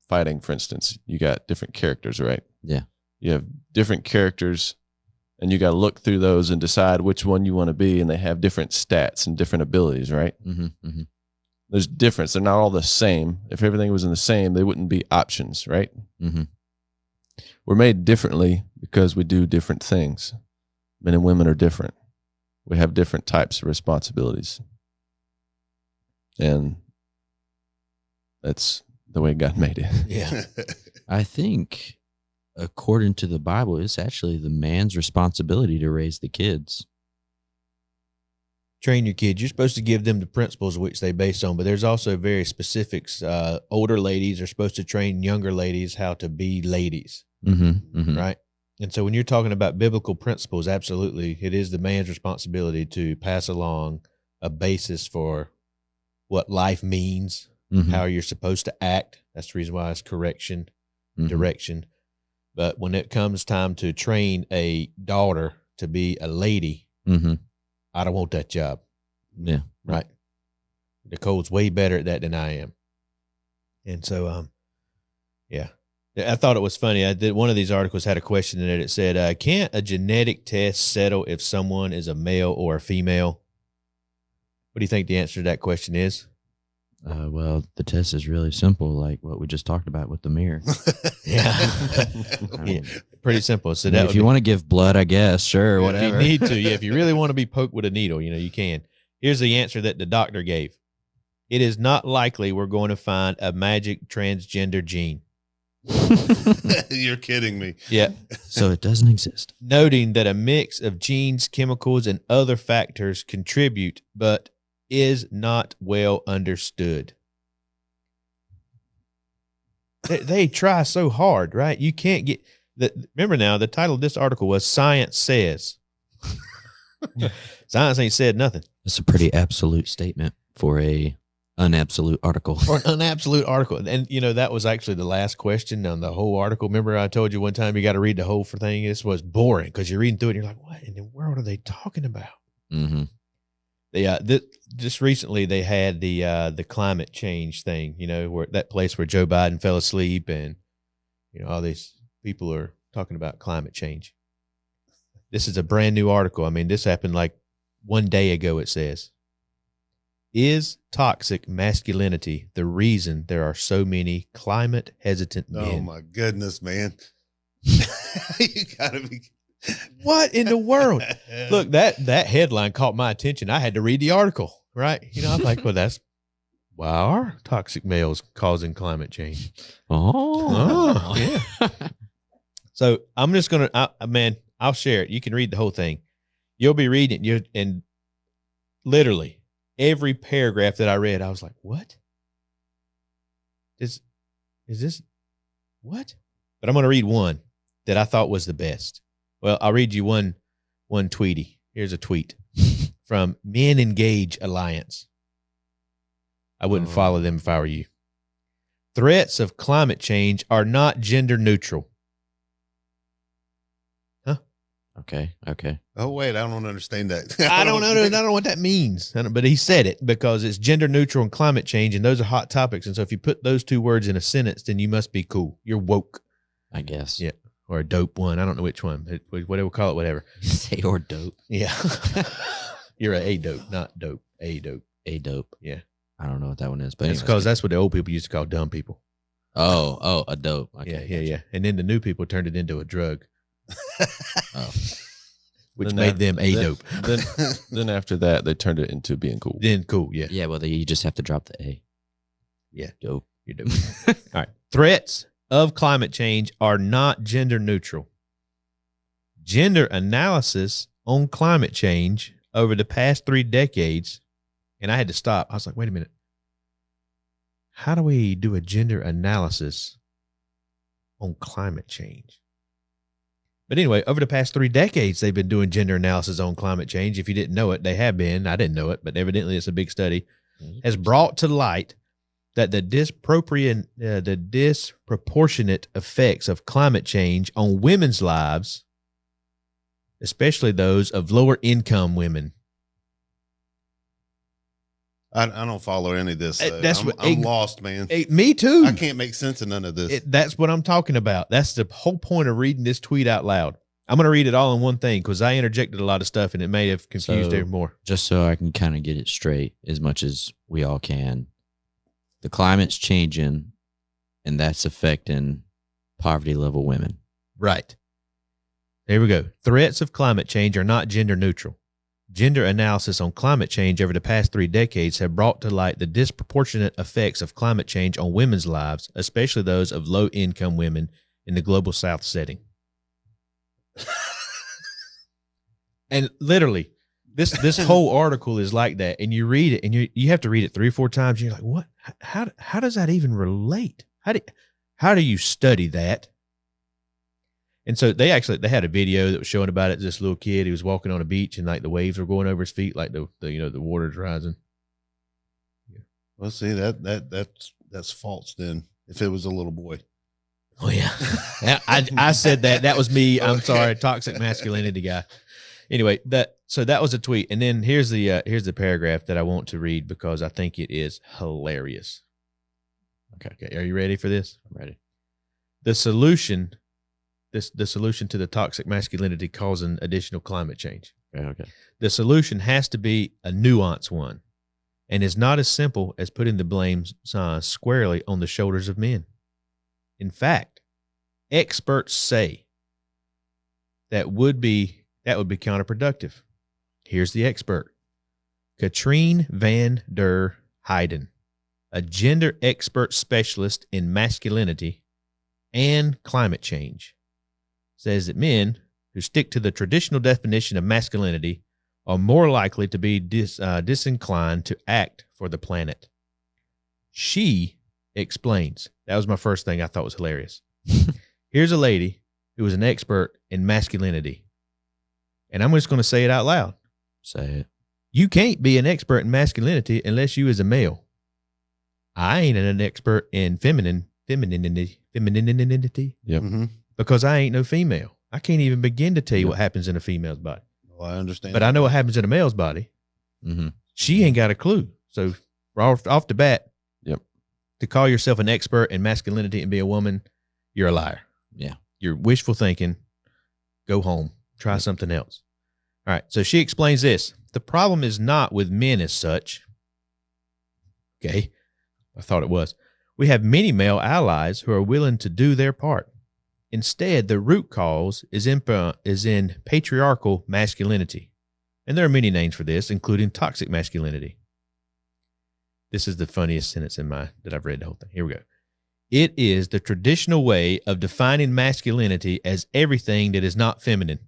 A: fighting, for instance? You got different characters, right?
C: Yeah.
A: You have different characters and you got to look through those and decide which one you want to be. And they have different stats and different abilities, right? There's difference. They're not all the same. If everything was in the same, they wouldn't be options, right? We're made differently because we do different things. Men and women are different. We have different types of responsibilities. And that's the way God made it.
B: Yeah.
C: I think according to the Bible, it's actually the man's responsibility to raise the kids.
B: Train your kids. You're supposed to give them the principles which they base on, but there's also very specifics. Older ladies are supposed to train younger ladies how to be ladies, right? And so when you're talking about biblical principles, absolutely, it is the man's responsibility to pass along a basis for what life means, how you're supposed to act. That's the reason why it's correction, direction. But when it comes time to train a daughter to be a lady, I don't want that job.
C: Yeah.
B: Right. Nicole's way better at that than I am. And so, yeah, I thought it was funny. One of these articles had a question in it. It said, can't a genetic test settle if someone is a male or a female? What do you think the answer to that question is?
C: Well, the test is really simple, like what we just talked about with the mirror.
B: Yeah, pretty simple. So
C: if you want to give blood, I guess, sure, whatever.
B: If you need to, if you really want to be poked with a needle, you can. Here's the answer that the doctor gave. It is not likely we're going to find a magic transgender gene.
D: You're kidding me.
B: Yeah.
C: So it doesn't exist.
B: Noting that a mix of genes, chemicals, and other factors contribute, but is not well understood. They try so hard, right? You can't get remember now, the title of this article was Science Says. Science ain't said nothing.
C: That's a pretty absolute statement for a unabsolute article.
B: For an unabsolute article. And, that was actually the last question on the whole article. Remember I told you one time you got to read the whole thing? This was boring because you're reading through it and you're like, what in the world are they talking about? Just recently they had the climate change thing, where that place where Joe Biden fell asleep and, all these people are talking about climate change. This is a brand new article. I mean, this happened like one day ago, it says. Is toxic masculinity the reason there are so many climate hesitant men?
D: Oh my goodness, man. You gotta be.
B: What in the world? Look, that headline caught my attention. I had to read the article, right? I'm like, well, why are toxic males causing climate change?
C: Oh
B: yeah. So I'm just going to, I'll share it. You can read the whole thing. You'll be reading it. And literally every paragraph that I read, I was like, what? Is this what? But I'm going to read one that I thought was the best. Well, I'll read you one tweety. Here's a tweet from Men Engage Alliance. I wouldn't follow them if I were you. Threats of climate change are not gender neutral.
C: Okay.
D: Oh wait, I don't understand that.
B: I don't know what that means. But he said it because it's gender neutral and climate change, and those are hot topics. And so if you put those two words in a sentence, then you must be cool. You're woke.
C: I guess.
B: Yeah. Or a dope one. I don't know which one. Whatever we'll call it, whatever.
C: Say or dope.
B: Yeah. You're a dope, not dope. A dope.
C: A dope.
B: Yeah.
C: I don't know what that one is, but
B: It's because that's what the old people used to call dumb people.
C: Oh, a dope. Okay,
B: Yeah. And then the new people turned it into a drug.
C: Oh.
B: Which
A: Then
B: made
A: that-
B: them a
A: then-
B: dope.
A: Then after that, they turned it into being cool.
B: Then cool, yeah.
C: Yeah, well, you just have to drop the A.
B: Yeah.
C: Dope.
B: You're dope. All right. Threats of climate change are not gender neutral. Gender analysis on climate change over the past 3 decades, and I had to stop. I was like, wait a minute. How do we do a gender analysis on climate change? But anyway, over the past 3 decades, they've been doing gender analysis on climate change. If you didn't know it, they have been. I didn't know it, but evidently it's a big study. Has brought to light that the disproportionate effects of climate change on women's lives, especially those of lower income women.
D: I don't follow any of this.
B: That's
D: I'm lost, man.
B: Me too.
D: I can't make sense of none of this.
B: That's what I'm talking about. That's the whole point of reading this tweet out loud. I'm going to read it all in one thing because I interjected a lot of stuff and it may have confused
C: So-
B: her more.
C: Just so I can kind of get it straight as much as we all can. The climate's changing, and that's affecting poverty level women.
B: Right. There we go. Threats of climate change are not gender neutral. Gender analysis on climate change over the past 3 decades have brought to light the disproportionate effects of climate change on women's lives, especially those of low-income women in the global South setting. And literally, this whole article is like that, and you read it, and you have to read it 3 or 4 times. And you're like, what? How does that even relate? How do you study that? And so they had a video that was showing about it. This little kid, he was walking on a beach, and like the waves were going over his feet, like the water's rising.
D: Well, see that's false. Then if it was a little boy,
B: Oh yeah, I said that. That was me. I'm
D: Okay.
B: sorry, toxic masculinity guy. Anyway, that was a tweet, and then here's the paragraph that I want to read because I think it is hilarious. Okay, are you ready for this?
C: I'm ready.
B: The solution to the toxic masculinity causing additional climate change.
C: Okay.
B: The solution has to be a nuanced one, and is not as simple as putting the blame squarely on the shoulders of men. In fact, experts say that would be counterproductive. Here's the expert, Katrien van der Heijden, a gender expert specialist in masculinity and climate change, says that men who stick to the traditional definition of masculinity are more likely to be disinclined to act for the planet. She explains. That was my first thing I thought was hilarious. Here's a lady who is an expert in masculinity, and I'm just going to say it out loud.
C: Say it.
B: You can't be an expert in masculinity unless you is a male. I ain't an expert in femininity
A: Yep.
D: Mm-hmm.
B: because I ain't no female. I can't even begin to tell you what happens in a female's body.
D: Well, I understand,
B: But I know what happens in a male's body.
C: Mm-hmm.
B: She ain't got a clue. So off the bat,
A: Yep.
B: to call yourself an expert in masculinity and be a woman, you're a liar.
C: Yeah.
B: You're wishful thinking. Go home. Try something else. All right. So she explains this. The problem is not with men as such. Okay. I thought it was. We have many male allies who are willing to do their part. Instead, the root cause is in patriarchal masculinity. And there are many names for this, including toxic masculinity. This is the funniest sentence that I've read the whole thing. Here we go. It is the traditional way of defining masculinity as everything that is not feminine.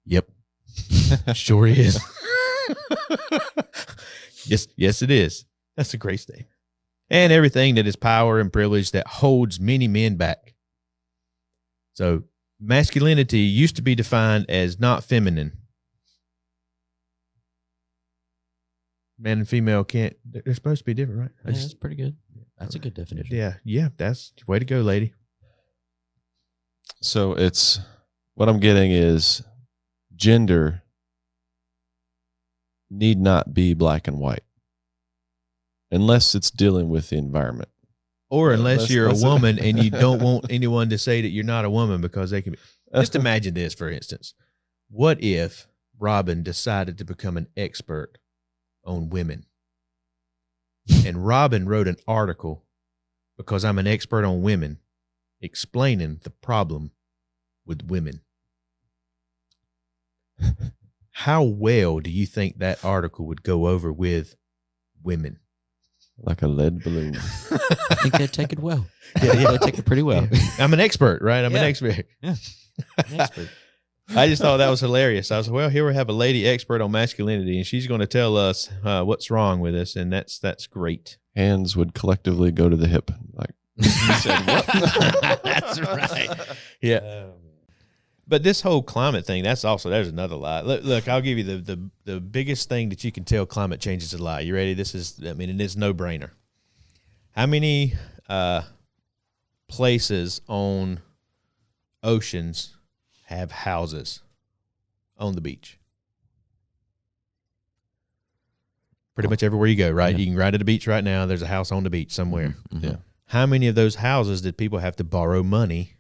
B: Yep. Sure is. Yes, it is. That's a great statement. And everything that is power and privilege that holds many men back. So masculinity used to be defined as not feminine. man and female can't. They're supposed to be different, right?
C: Yeah, that's pretty good. That's a good definition.
B: Yeah. That's way to go, lady.
A: So it's what I'm getting is gender need not be black and white unless it's dealing with the environment.
B: Or unless you're a woman and you don't want anyone to say that you're not a woman because they can be. Just imagine this, for instance. What if Robin decided to become an expert on women? And Robin wrote an article because I'm an expert on women explaining the problem with women. How well do you think that article would go over with women?
A: Like a lead balloon.
C: I think they'd take it well. Yeah, they'd take it pretty well.
B: I'm an expert, right? I'm an
C: Yeah.
B: expert.
C: Yeah. An expert.
B: I just thought that was hilarious. I was like, well, here we have a lady expert on masculinity, and she's going to tell us what's wrong with us, and that's great.
A: Hands would collectively go to the hip. Like, you said what?
B: That's right. Yeah. But this whole climate thing, there's another lie. Look, I'll give you the biggest thing that you can tell climate change is a lie. You ready? It is no brainer. How many places on oceans have houses on the beach? Pretty much everywhere you go, right?
C: Yeah.
B: You can ride to the beach right now. There's a house on the beach somewhere.
C: Mm-hmm.
A: Yeah.
B: How many of those houses did people have to borrow money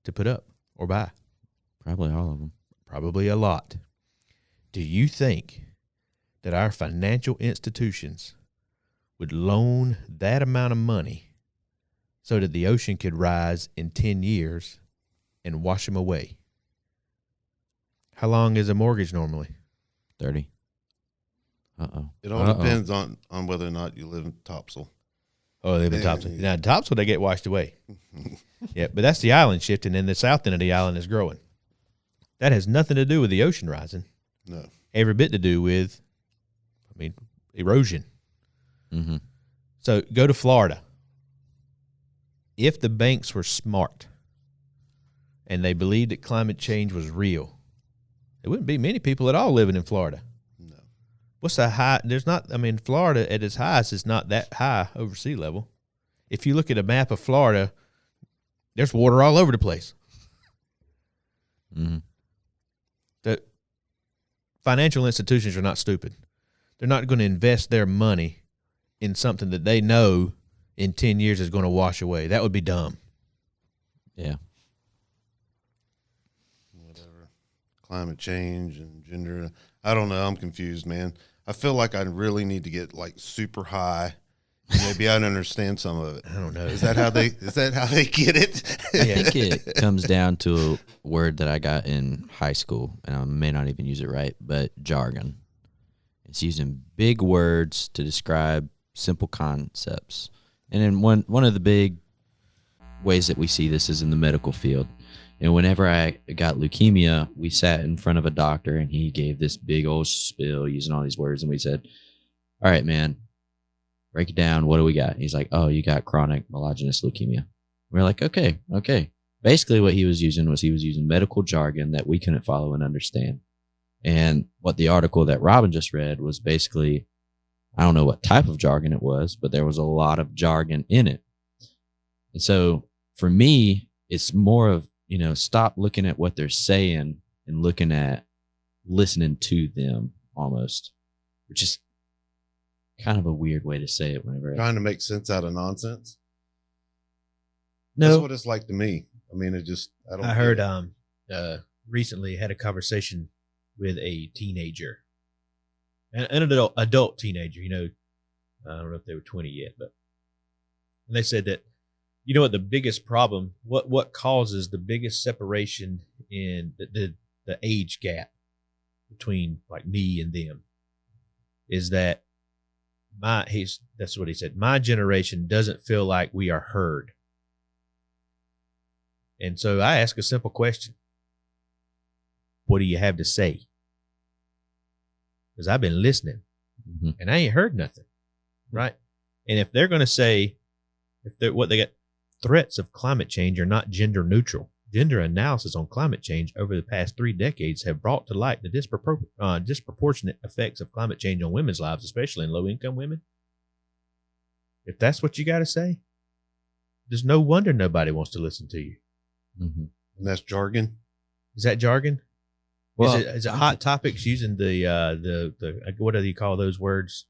B: to put up or buy?
C: Probably all of them.
B: Probably a lot. Do you think that our financial institutions would loan that amount of money so that the ocean could rise in 10 years and wash them away? How long is a mortgage normally?
C: 30. Uh-oh.
D: It all depends on whether or not you live in Topsail.
B: Oh, they live in Topsail. Now, in Topsail, they get washed away. Yeah, but that's the island shifting, and the south end of the island is growing. That has nothing to do with the ocean rising.
D: No.
B: Every bit to do with, erosion.
C: Mm-hmm.
B: So go to Florida. If the banks were smart and they believed that climate change was real, there wouldn't be many people at all living in Florida.
D: No.
B: What's the high? Florida at its highest is not that high over sea level. If you look at a map of Florida, there's water all over the place.
C: Mm-hmm.
B: The financial institutions are not stupid. They're not going to invest their money in something that they know in 10 years is going to wash away. That would be dumb.
C: Yeah.
D: Whatever. Climate change and gender. I don't know. I'm confused, man. I feel like I really need to get like super high. Maybe I'd understand some of it.
B: I don't know.
D: Is that how they get it?
C: I think it comes down to a word that I got in high school, and I may not even use it right, but jargon. It's using big words to describe simple concepts. And then one of the big ways that we see this is in the medical field. And whenever I got leukemia, we sat in front of a doctor, and he gave this big old spiel using all these words, and we said, all right, man, break it down. What do we got? He's like, oh, you got chronic myelogenous leukemia. We're like, okay. Basically what he was using medical jargon that we couldn't follow and understand. And what the article that Robin just read was basically, I don't know what type of jargon it was, but there was a lot of jargon in it. And so for me, it's more of, stop looking at what they're saying and looking at listening to them almost, which is kind of a weird way to say it whenever
D: Trying to make sense out of nonsense.
B: No.
D: That's what it's like to me. I
B: heard recently had a conversation with a teenager, an adult teenager, I don't know if they were 20 yet, and they said that, what the biggest problem, what causes the biggest separation in the age gap between like me and them is that that's what he said. My generation doesn't feel like we are heard. And so I ask a simple question. What do you have to say? Because I've been listening and I ain't heard nothing. Right. And if they're going to say, what they got, threats of climate change are not gender neutral. Gender analysis on climate change over the past 3 decades have brought to light the disproportionate effects of climate change on women's lives, especially in low-income women. If that's what you got to say, there's no wonder nobody wants to listen to you.
C: Mm-hmm.
D: And that's jargon.
B: Is that jargon?
C: Well,
B: is it hot topics using the what do you call those words?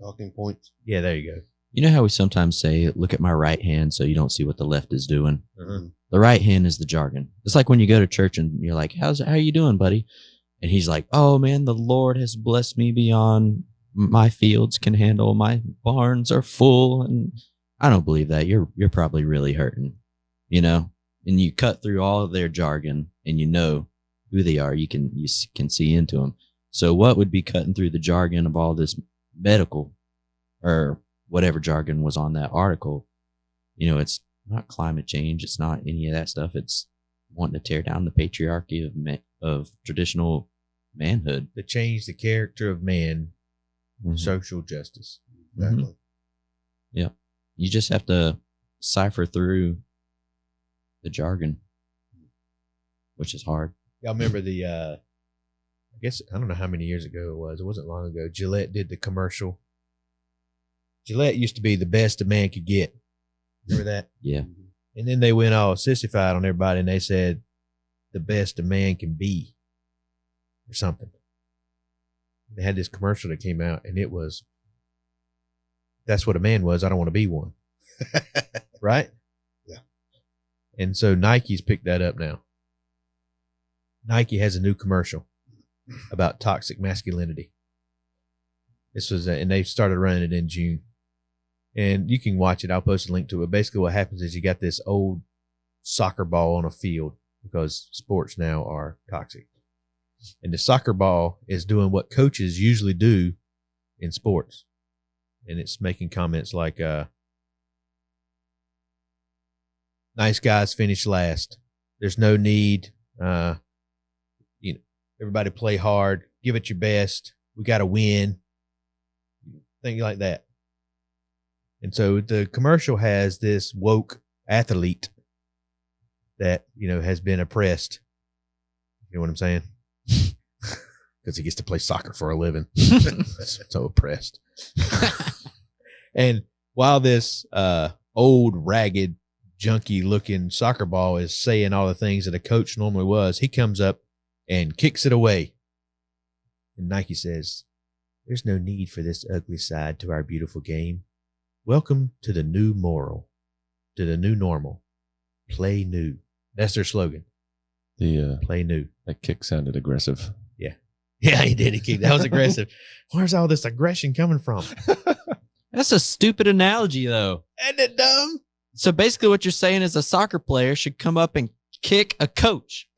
D: Talking points.
B: Yeah, there you go.
C: you know how we sometimes say, look at my right hand so you don't see what the left is doing?
B: Uh-huh.
C: The right hand is the jargon. It's like when you go to church and you're like, how you doing, buddy? And he's like, oh, man, the Lord has blessed me beyond my fields can handle. My barns are full. And I don't believe that. You're probably really hurting, you know? And you cut through all of their jargon and you know who they are. You can see into them. So what would be cutting through the jargon of all this medical or whatever jargon was on that article? You know, it's not climate change. It's not any of that stuff. It's wanting to tear down the patriarchy of traditional manhood.
B: To change the character of man,
C: Mm-hmm.
B: social justice.
D: Exactly.
C: Mm-hmm. Yeah. You just have to cipher through the jargon, which is hard.
B: Y'all remember I guess, I don't know how many years ago it was. It wasn't long ago. Gillette did the commercial. Gillette used to be the best a man could get. Remember that?
C: Yeah.
B: And then they went all sissified on everybody and they said the best a man can be or something. They had this commercial that came out and it was, that's what a man was. I don't want to be one. Right?
D: Yeah.
B: And so Nike's picked that up now. Nike has a new commercial about toxic masculinity. This was, and they started running it in June. And you can watch it. I'll post a link to it. Basically what happens is you got this old soccer ball on a field because sports now are toxic. And the soccer ball is doing what coaches usually do in sports. And it's making comments like, nice guys finish last. There's no need. Everybody play hard. Give it your best. We got to win. Things like that. And so the commercial has this woke athlete that, has been oppressed. You know what I'm saying? Because he gets to play soccer for a living. So oppressed. And while this old, ragged, junky looking soccer ball is saying all the things that a coach normally was, he comes up and kicks it away. And Nike says, there's no need for this ugly side to our beautiful game. Welcome to the new moral, to the new normal. Play new. That's their slogan. Play new.
A: That kick sounded aggressive.
B: Yeah, he did. That was aggressive. Where's all this aggression coming from?
C: That's a stupid analogy, though.
B: Isn't it dumb?
C: So basically what you're saying is a soccer player should come up and kick a coach.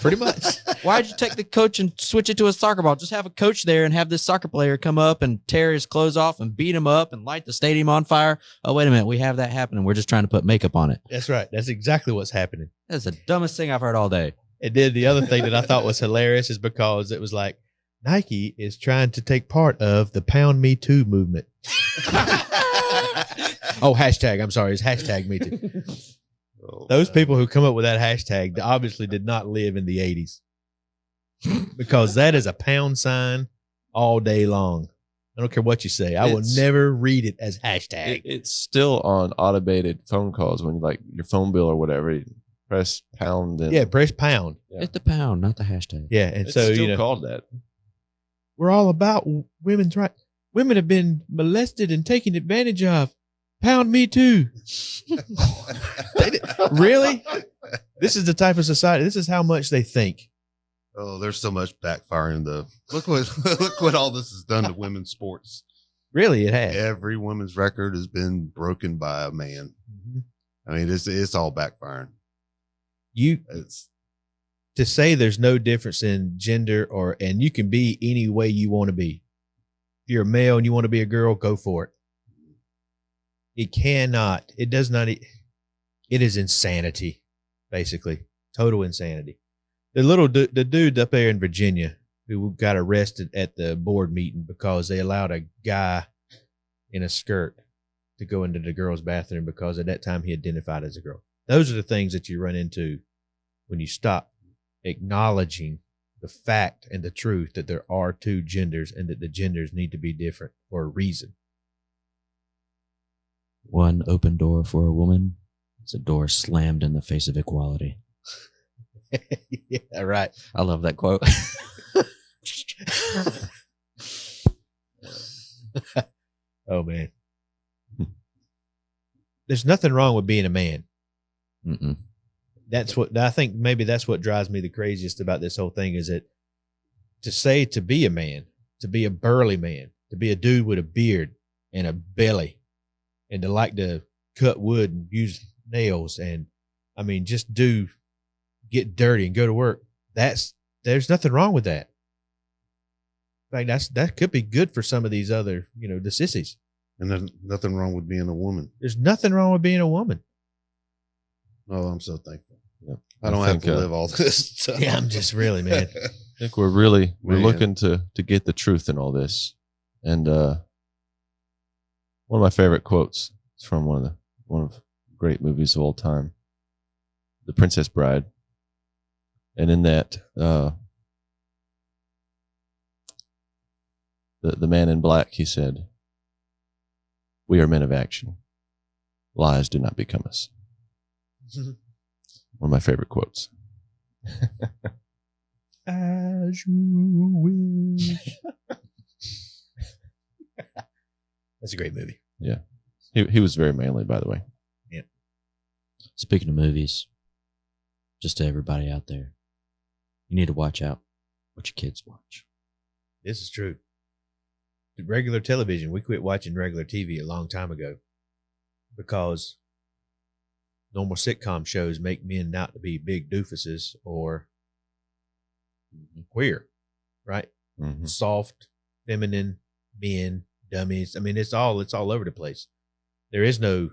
B: Pretty much.
C: Why'd you take the coach and switch it to a soccer ball? Just have a coach there and have this soccer player come up and tear his clothes off and beat him up and light the stadium on fire. Oh, wait a minute. We have that happening. We're just trying to put makeup on it.
B: That's right. That's exactly what's happening.
C: That's the dumbest thing I've heard all day.
B: And then the other thing that I thought was hilarious is because it was like, Nike is trying to take part of the Pound Me Too movement. Oh, hashtag. I'm sorry. It's hashtag Me Too. Those people who come up with that hashtag obviously did not live in the 80s because that is a pound sign all day long. I don't care what you say. I will never read it as hashtag.
A: It's still on automated phone calls when your phone bill or whatever, you press pound. And,
B: yeah, press pound.
A: Yeah.
C: It's the pound, not the hashtag.
B: Yeah, and
A: It's
B: so
A: still called that.
B: We're all about women's rights. Women have been molested and taken advantage of. Pound me too. Really? This is the type of society. This is how much they think.
D: Oh, there's so much backfiring. Look what all this has done to women's sports.
B: Really, it has.
D: Every women's record has been broken by a man.
B: Mm-hmm.
D: I mean, it's all backfiring.
B: To say there's no difference in gender and you can be any way you want to be. If you're a male and you want to be a girl, go for it. It is insanity, basically. Total insanity. The dude up there in Virginia who got arrested at the board meeting because they allowed a guy in a skirt to go into the girl's bathroom because at that time he identified as a girl. Those are the things that you run into when you stop acknowledging the fact and the truth that there are two genders and that the genders need to be different for a reason.
C: One open door for a woman is a door slammed in the face of equality.
B: Yeah, right.
C: I love that quote.
B: Oh, man. There's nothing wrong with being a man.
C: Mm-mm.
B: That's what I think. Maybe that's what drives me the craziest about this whole thing is that to be a man, to be a burly man, to be a dude with a beard and a belly, and to like to cut wood and use nails, and I mean, just get dirty and go to work. There's nothing wrong with that. In fact, that could be good for some of these other, the sissies.
D: And there's nothing wrong with being a woman.
B: There's nothing wrong with being a woman.
D: Oh, I'm so thankful.
A: Yeah.
D: I don't have to live all this stuff.
B: Yeah, I'm just really, man.
A: I think we're
D: Man.
A: looking to get the truth in all this. And one of my favorite quotes is from one of the great movies of all time, The Princess Bride. And in that, the man in black, he said, "We are men of action. Lies do not become us." One of my favorite quotes.
B: As you wish. That's a great movie.
A: Yeah. He was very manly, by the way.
B: Yeah.
C: Speaking of movies, just to everybody out there, you need to watch out what your kids watch.
B: This is true. The regular television, we quit watching regular TV a long time ago because normal sitcom shows make men out to be big doofuses or queer, right?
A: Mm-hmm.
B: Soft, feminine men, dummies. I mean, it's all over the place. There is no.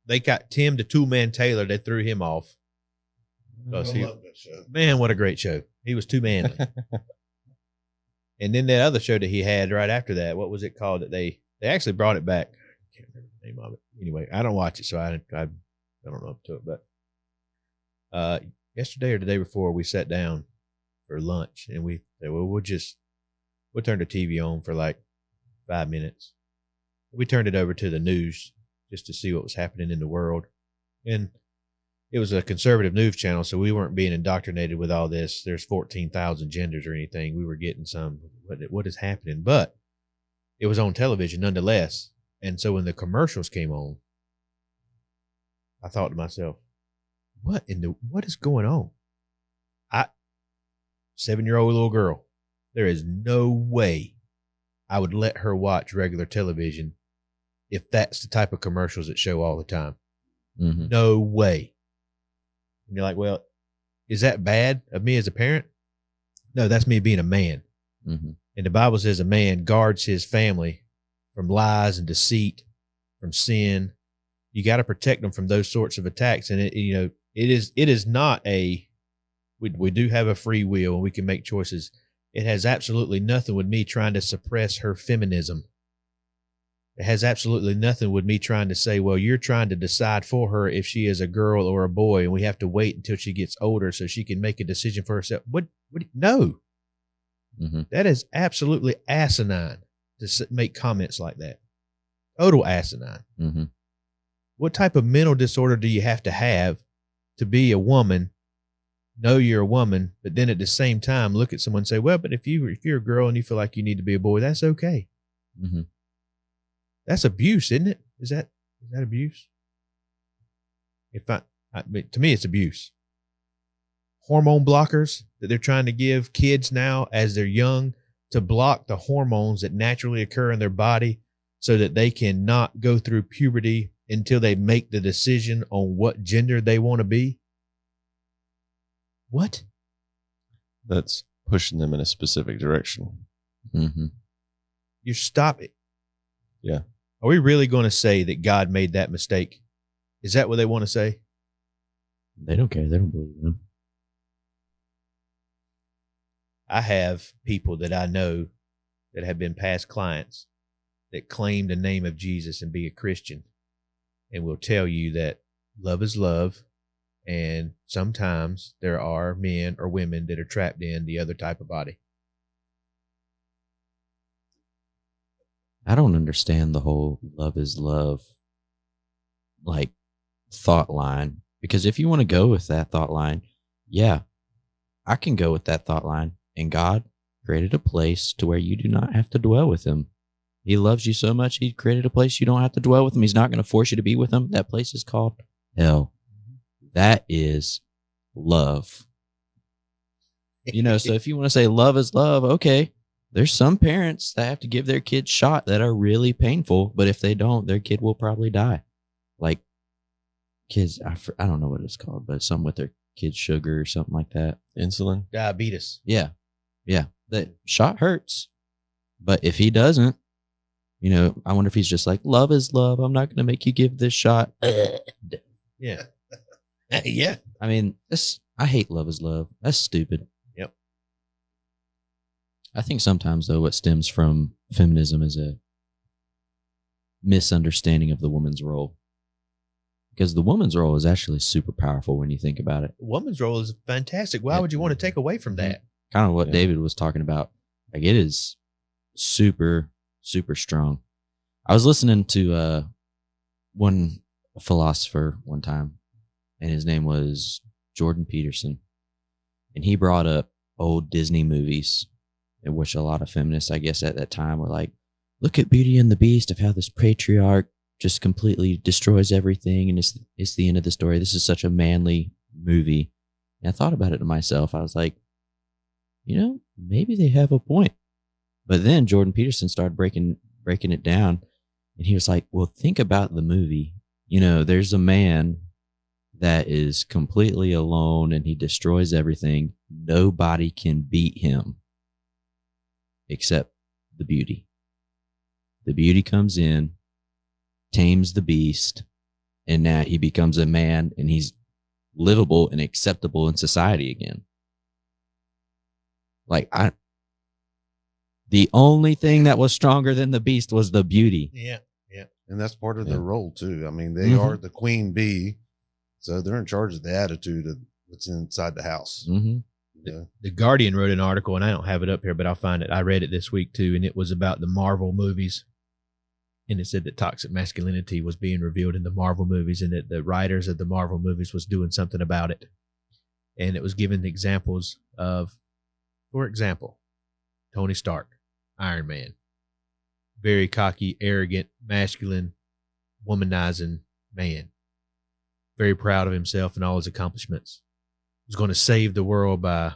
B: They got Tim the Two-Man Taylor. They threw him off.
D: I love that show.
B: Man, what a great show! He was too manly. And then that other show that he had right after that, what was it called? That they actually brought it back. I can't remember the name of it. Anyway, I don't watch it, so I don't know up to it. But yesterday or the day before, we sat down for lunch and we said, well, we'll turn the TV on for like 5 minutes. We turned it over to the news just to see what was happening in the world. And it was a conservative news channel, so we weren't being indoctrinated with all this. There's 14,000 genders or anything. We were getting some, what is happening? But it was on television nonetheless. And so when the commercials came on, I thought to myself, what is going on? 7-year-old little girl, there is no way I would let her watch regular television if that's the type of commercials that show all the time.
C: Mm-hmm.
B: No way. And you're like, well, is that bad of me as a parent? No, that's me being a man.
C: Mm-hmm.
B: And the Bible says a man guards his family from lies and deceit, from sin. You got to protect them from those sorts of attacks. And it is not we do have a free will and we can make choices. It has absolutely nothing with me trying to suppress her feminism. It has absolutely nothing with me trying to say, well, you're trying to decide for her if she is a girl or a boy, and we have to wait until she gets older so she can make a decision for herself. No.
C: Mm-hmm.
B: That is absolutely asinine to make comments like that. Total asinine.
C: Mm-hmm.
B: What type of mental disorder do you have to be a woman, know you're a woman, but then at the same time look at someone and say, well, but if you're a girl and you feel like you need to be a boy, that's okay.
C: Mm-hmm.
B: That's abuse, isn't it? Is that abuse? To me, it's abuse. Hormone blockers that they're trying to give kids now as they're young to block the hormones that naturally occur in their body so that they cannot go through puberty until they make the decision on what gender they want to be. What?
A: That's pushing them in a specific direction.
C: Mm-hmm.
B: You stop it.
A: Yeah.
B: Are we really going to say that God made that mistake? Is that what they want to say?
C: They don't care. They don't believe in him.
B: I have people that I know that have been past clients that claim the name of Jesus and be a Christian and will tell you that love is love. And sometimes there are men or women that are trapped in the other type of body.
C: I don't understand the whole love is love like thought line, because if you want to go with that thought line, yeah, I can go with that thought line. And God created a place to where you do not have to dwell with him. He loves you so much, he created a place you don't have to dwell with him. He's not going to force you to be with him. That place is called hell. That is love. You know, so if you want to say love is love, okay, there's some parents that have to give their kids shot that are really painful, but if they don't, their kid will probably die. Like kids, I don't know what it's called, but something with their kids' sugar or something like that.
A: Insulin.
B: Diabetes.
C: Yeah. That shot hurts. But if he doesn't, you know, I wonder if he's just like, love is love. I'm not going to make you give this shot.
B: Yeah. Yeah.
C: I mean, I hate love is love. That's stupid.
B: Yep.
C: I think sometimes, though, what stems from feminism is a misunderstanding of the woman's role. Because the woman's role is actually super powerful when you think about it.
B: Woman's role is fantastic. Why would you want to take away from that?
C: Kind of what David was talking about. Like, it is super, super strong. I was listening to one philosopher one time, and his name was Jordan Peterson. And he brought up old Disney movies, in which a lot of feminists, I guess, at that time were like, look at Beauty and the Beast, of how this patriarch just completely destroys everything, and it's the end of the story. This is such a manly movie. And I thought about it to myself. I was like, you know, maybe they have a point. But then Jordan Peterson started breaking it down, and he was like, well, think about the movie. You know, there's a man that is completely alone and he destroys everything. Nobody can beat him except the beauty. The beauty comes in, tames the beast, and now he becomes a man and he's livable and acceptable in society again. Like, the only thing that was stronger than the beast was the beauty.
B: Yeah. Yeah.
D: And that's part of their role too. I mean, they are the queen bee, so they're in charge of the attitude of what's inside the house.
C: Mm-hmm.
D: Yeah.
B: The Guardian wrote an article, and I don't have it up here, but I'll find it. I read it this week too, and it was about the Marvel movies. And it said that toxic masculinity was being revealed in the Marvel movies, and that the writers of the Marvel movies was doing something about it. And it was giving examples of, for example, Tony Stark, Iron Man. Very cocky, arrogant, masculine, womanizing man. Very proud of himself and all his accomplishments. Was going to save the world by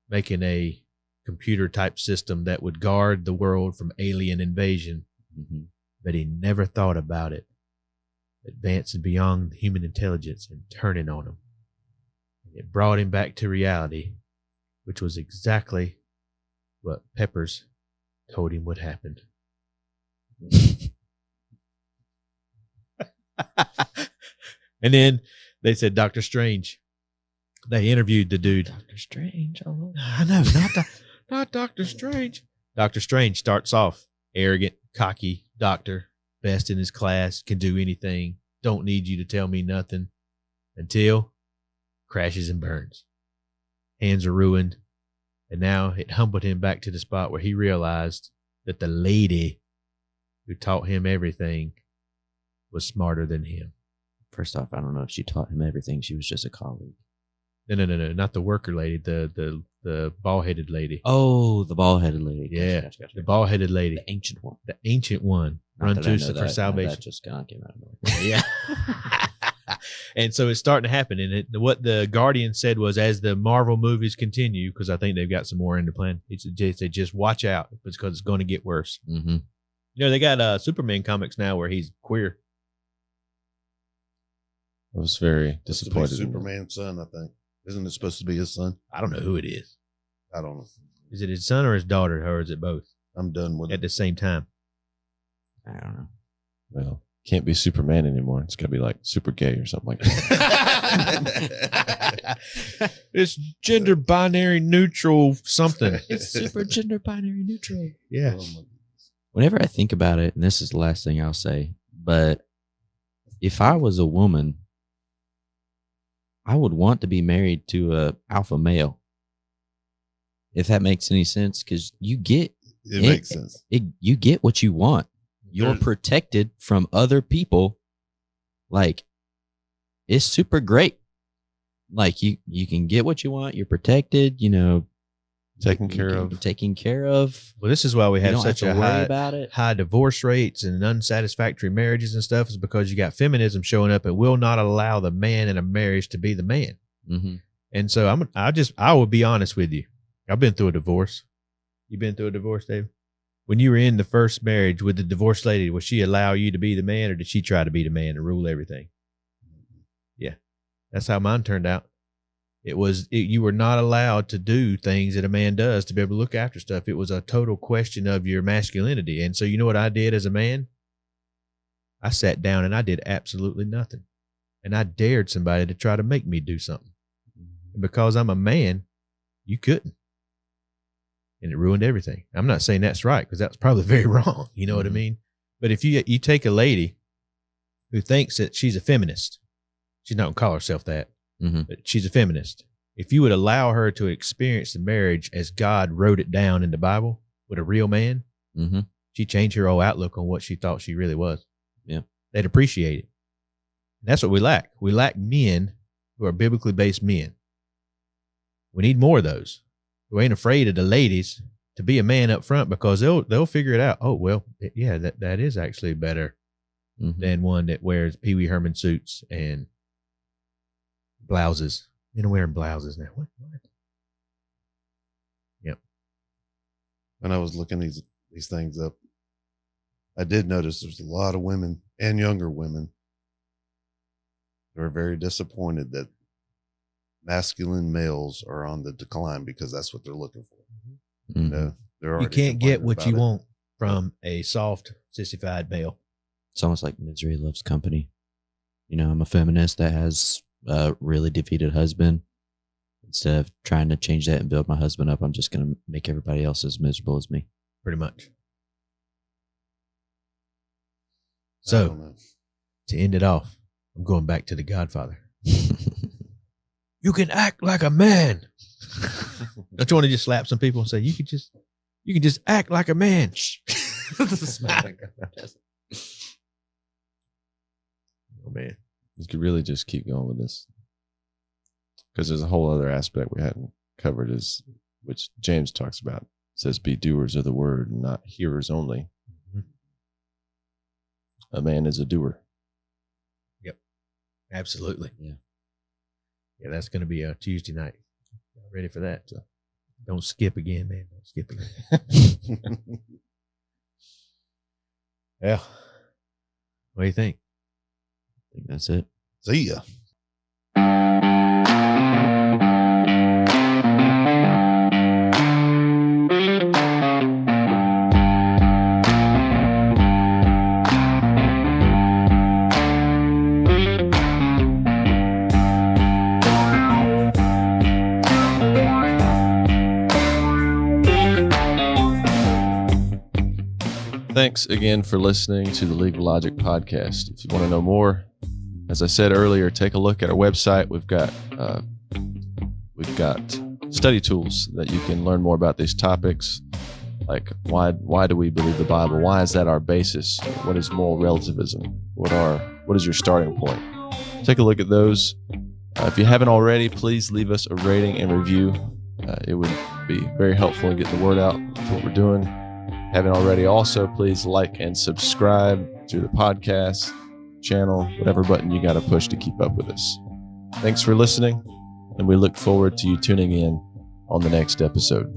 B: making a computer type system that would guard the world from alien invasion.
C: Mm-hmm.
B: But he never thought about it. Advancing beyond human intelligence and turning on him. And it brought him back to reality, which was exactly what Peppers told him would happen. And then they said Dr. Strange. They interviewed the dude.
C: Dr. Strange.
B: I know, not Dr. Strange. Dr. Strange starts off arrogant, cocky doctor, best in his class, can do anything, don't need you to tell me nothing, until crashes and burns. Hands are ruined, and now it humbled him back to the spot where he realized that the lady who taught him everything was smarter than him.
C: First off, I don't know if she taught him everything. She was just a colleague.
B: No, not the worker lady, the bald-headed lady.
C: Oh, the bald-headed lady.
B: Yeah,
C: Gotcha.
B: the bald-headed lady.
C: The ancient one.
B: The ancient one.
C: Not
B: Run
C: that I
B: to
C: know
B: for
C: that.
B: salvation.
C: That just kind of came out of nowhere.
B: Yeah. And so it's starting to happen. And what the Guardian said was, as the Marvel movies continue, because I think they've got some more in the plan, they just watch out because it's going to get worse.
C: Mm-hmm.
B: You know, they got Superman comics now where he's queer.
A: I was very
D: Supposed to be
A: disappointed.
D: Superman's son, I think. Isn't it supposed to be his son?
B: I don't know who it is.
D: I don't know.
B: Is it his son or his daughter, or is it both
D: I'm done with
B: at
D: it.
B: the same time?
C: I don't know.
A: Well, can't be Superman anymore. It's got to be like super gay or something like that.
B: It's gender binary neutral something.
C: It's super gender binary neutral.
B: Yeah.
D: Oh my-
C: Whenever I think about it, and this is the last thing I'll say, but if I was a woman I would want to be married to a alpha male. If that makes any sense, because
D: It makes sense.
C: You get what you want. You're protected from other people. Like, it's super great. Like, you can get what you want. You're protected, taken care of.
B: Well, this is why we have such a
C: high
B: high divorce rates and unsatisfactory marriages and stuff, is because you got feminism showing up and will not allow the man in a marriage to be the man.
C: Mm-hmm.
B: And so I will be honest with you. I've been through a divorce. You been through a divorce, Dave? When you were in the first marriage with the divorced lady, would she allow you to be the man, or did she try to be the man and rule everything? Yeah. That's how mine turned out. You were not allowed to do things that a man does to be able to look after stuff. It was a total question of your masculinity. And so you know what I did as a man? I sat down and I did absolutely nothing. And I dared somebody to try to make me do something. And because I'm a man, you couldn't. And it ruined everything. I'm not saying that's right, because that's probably very wrong. You know what I mean? But if you take a lady who thinks that she's a feminist, she's not going to call herself that, but she's a feminist. If you would allow her to experience the marriage as God wrote it down in the Bible with a real man, she'd change her whole outlook on what she thought she really was.
C: Yeah.
B: They'd appreciate it. And that's what we lack. We lack men who are biblically based men. We need more of those who ain't afraid of the ladies to be a man up front, because they'll figure it out. Oh, well, yeah, that is actually better than one that wears Pee Wee Herman suits and blouses. Wearing blouses now. What? Yep.
D: When I was looking these things up, I did notice there's a lot of women and younger women who are very disappointed that masculine males are on the decline, because that's what they're looking for.
B: You can't get what you want from a soft, sissified male.
C: It's almost like misery loves company. I'm a feminist that has a really defeated husband. Instead of trying to change that and build my husband up, I'm just going to make everybody else as miserable as me.
B: Pretty much. So, to end it off, I'm going back to The Godfather. You can act like a man. Don't you want to just slap some people and say, you can just act like a man? Oh, man.
A: You could really just keep going with this, because there's a whole other aspect we hadn't covered, which James talks about. It says, be doers of the word, and not hearers only. A man is a doer.
B: Yep. Absolutely.
C: Yeah.
B: Yeah, that's going to be a Tuesday night. Ready for that? So don't skip again, man. Don't skip again. Yeah. What do you think?
C: I think that's it.
D: See ya.
A: Thanks again for listening to the League of Logic podcast. If you want to know more, as I said earlier, take a look at our website. We've got study tools that you can learn more about these topics, like why do we believe the Bible? Why is that our basis? What is moral relativism? What is your starting point? Take a look at those. If you haven't already, please leave us a rating and review. It would be very helpful in getting the word out to what we're doing. Haven't already, also please like and subscribe to the podcast channel, whatever button you got to push to keep up with us. Thanks for listening, and we look forward to you tuning in on the next episode.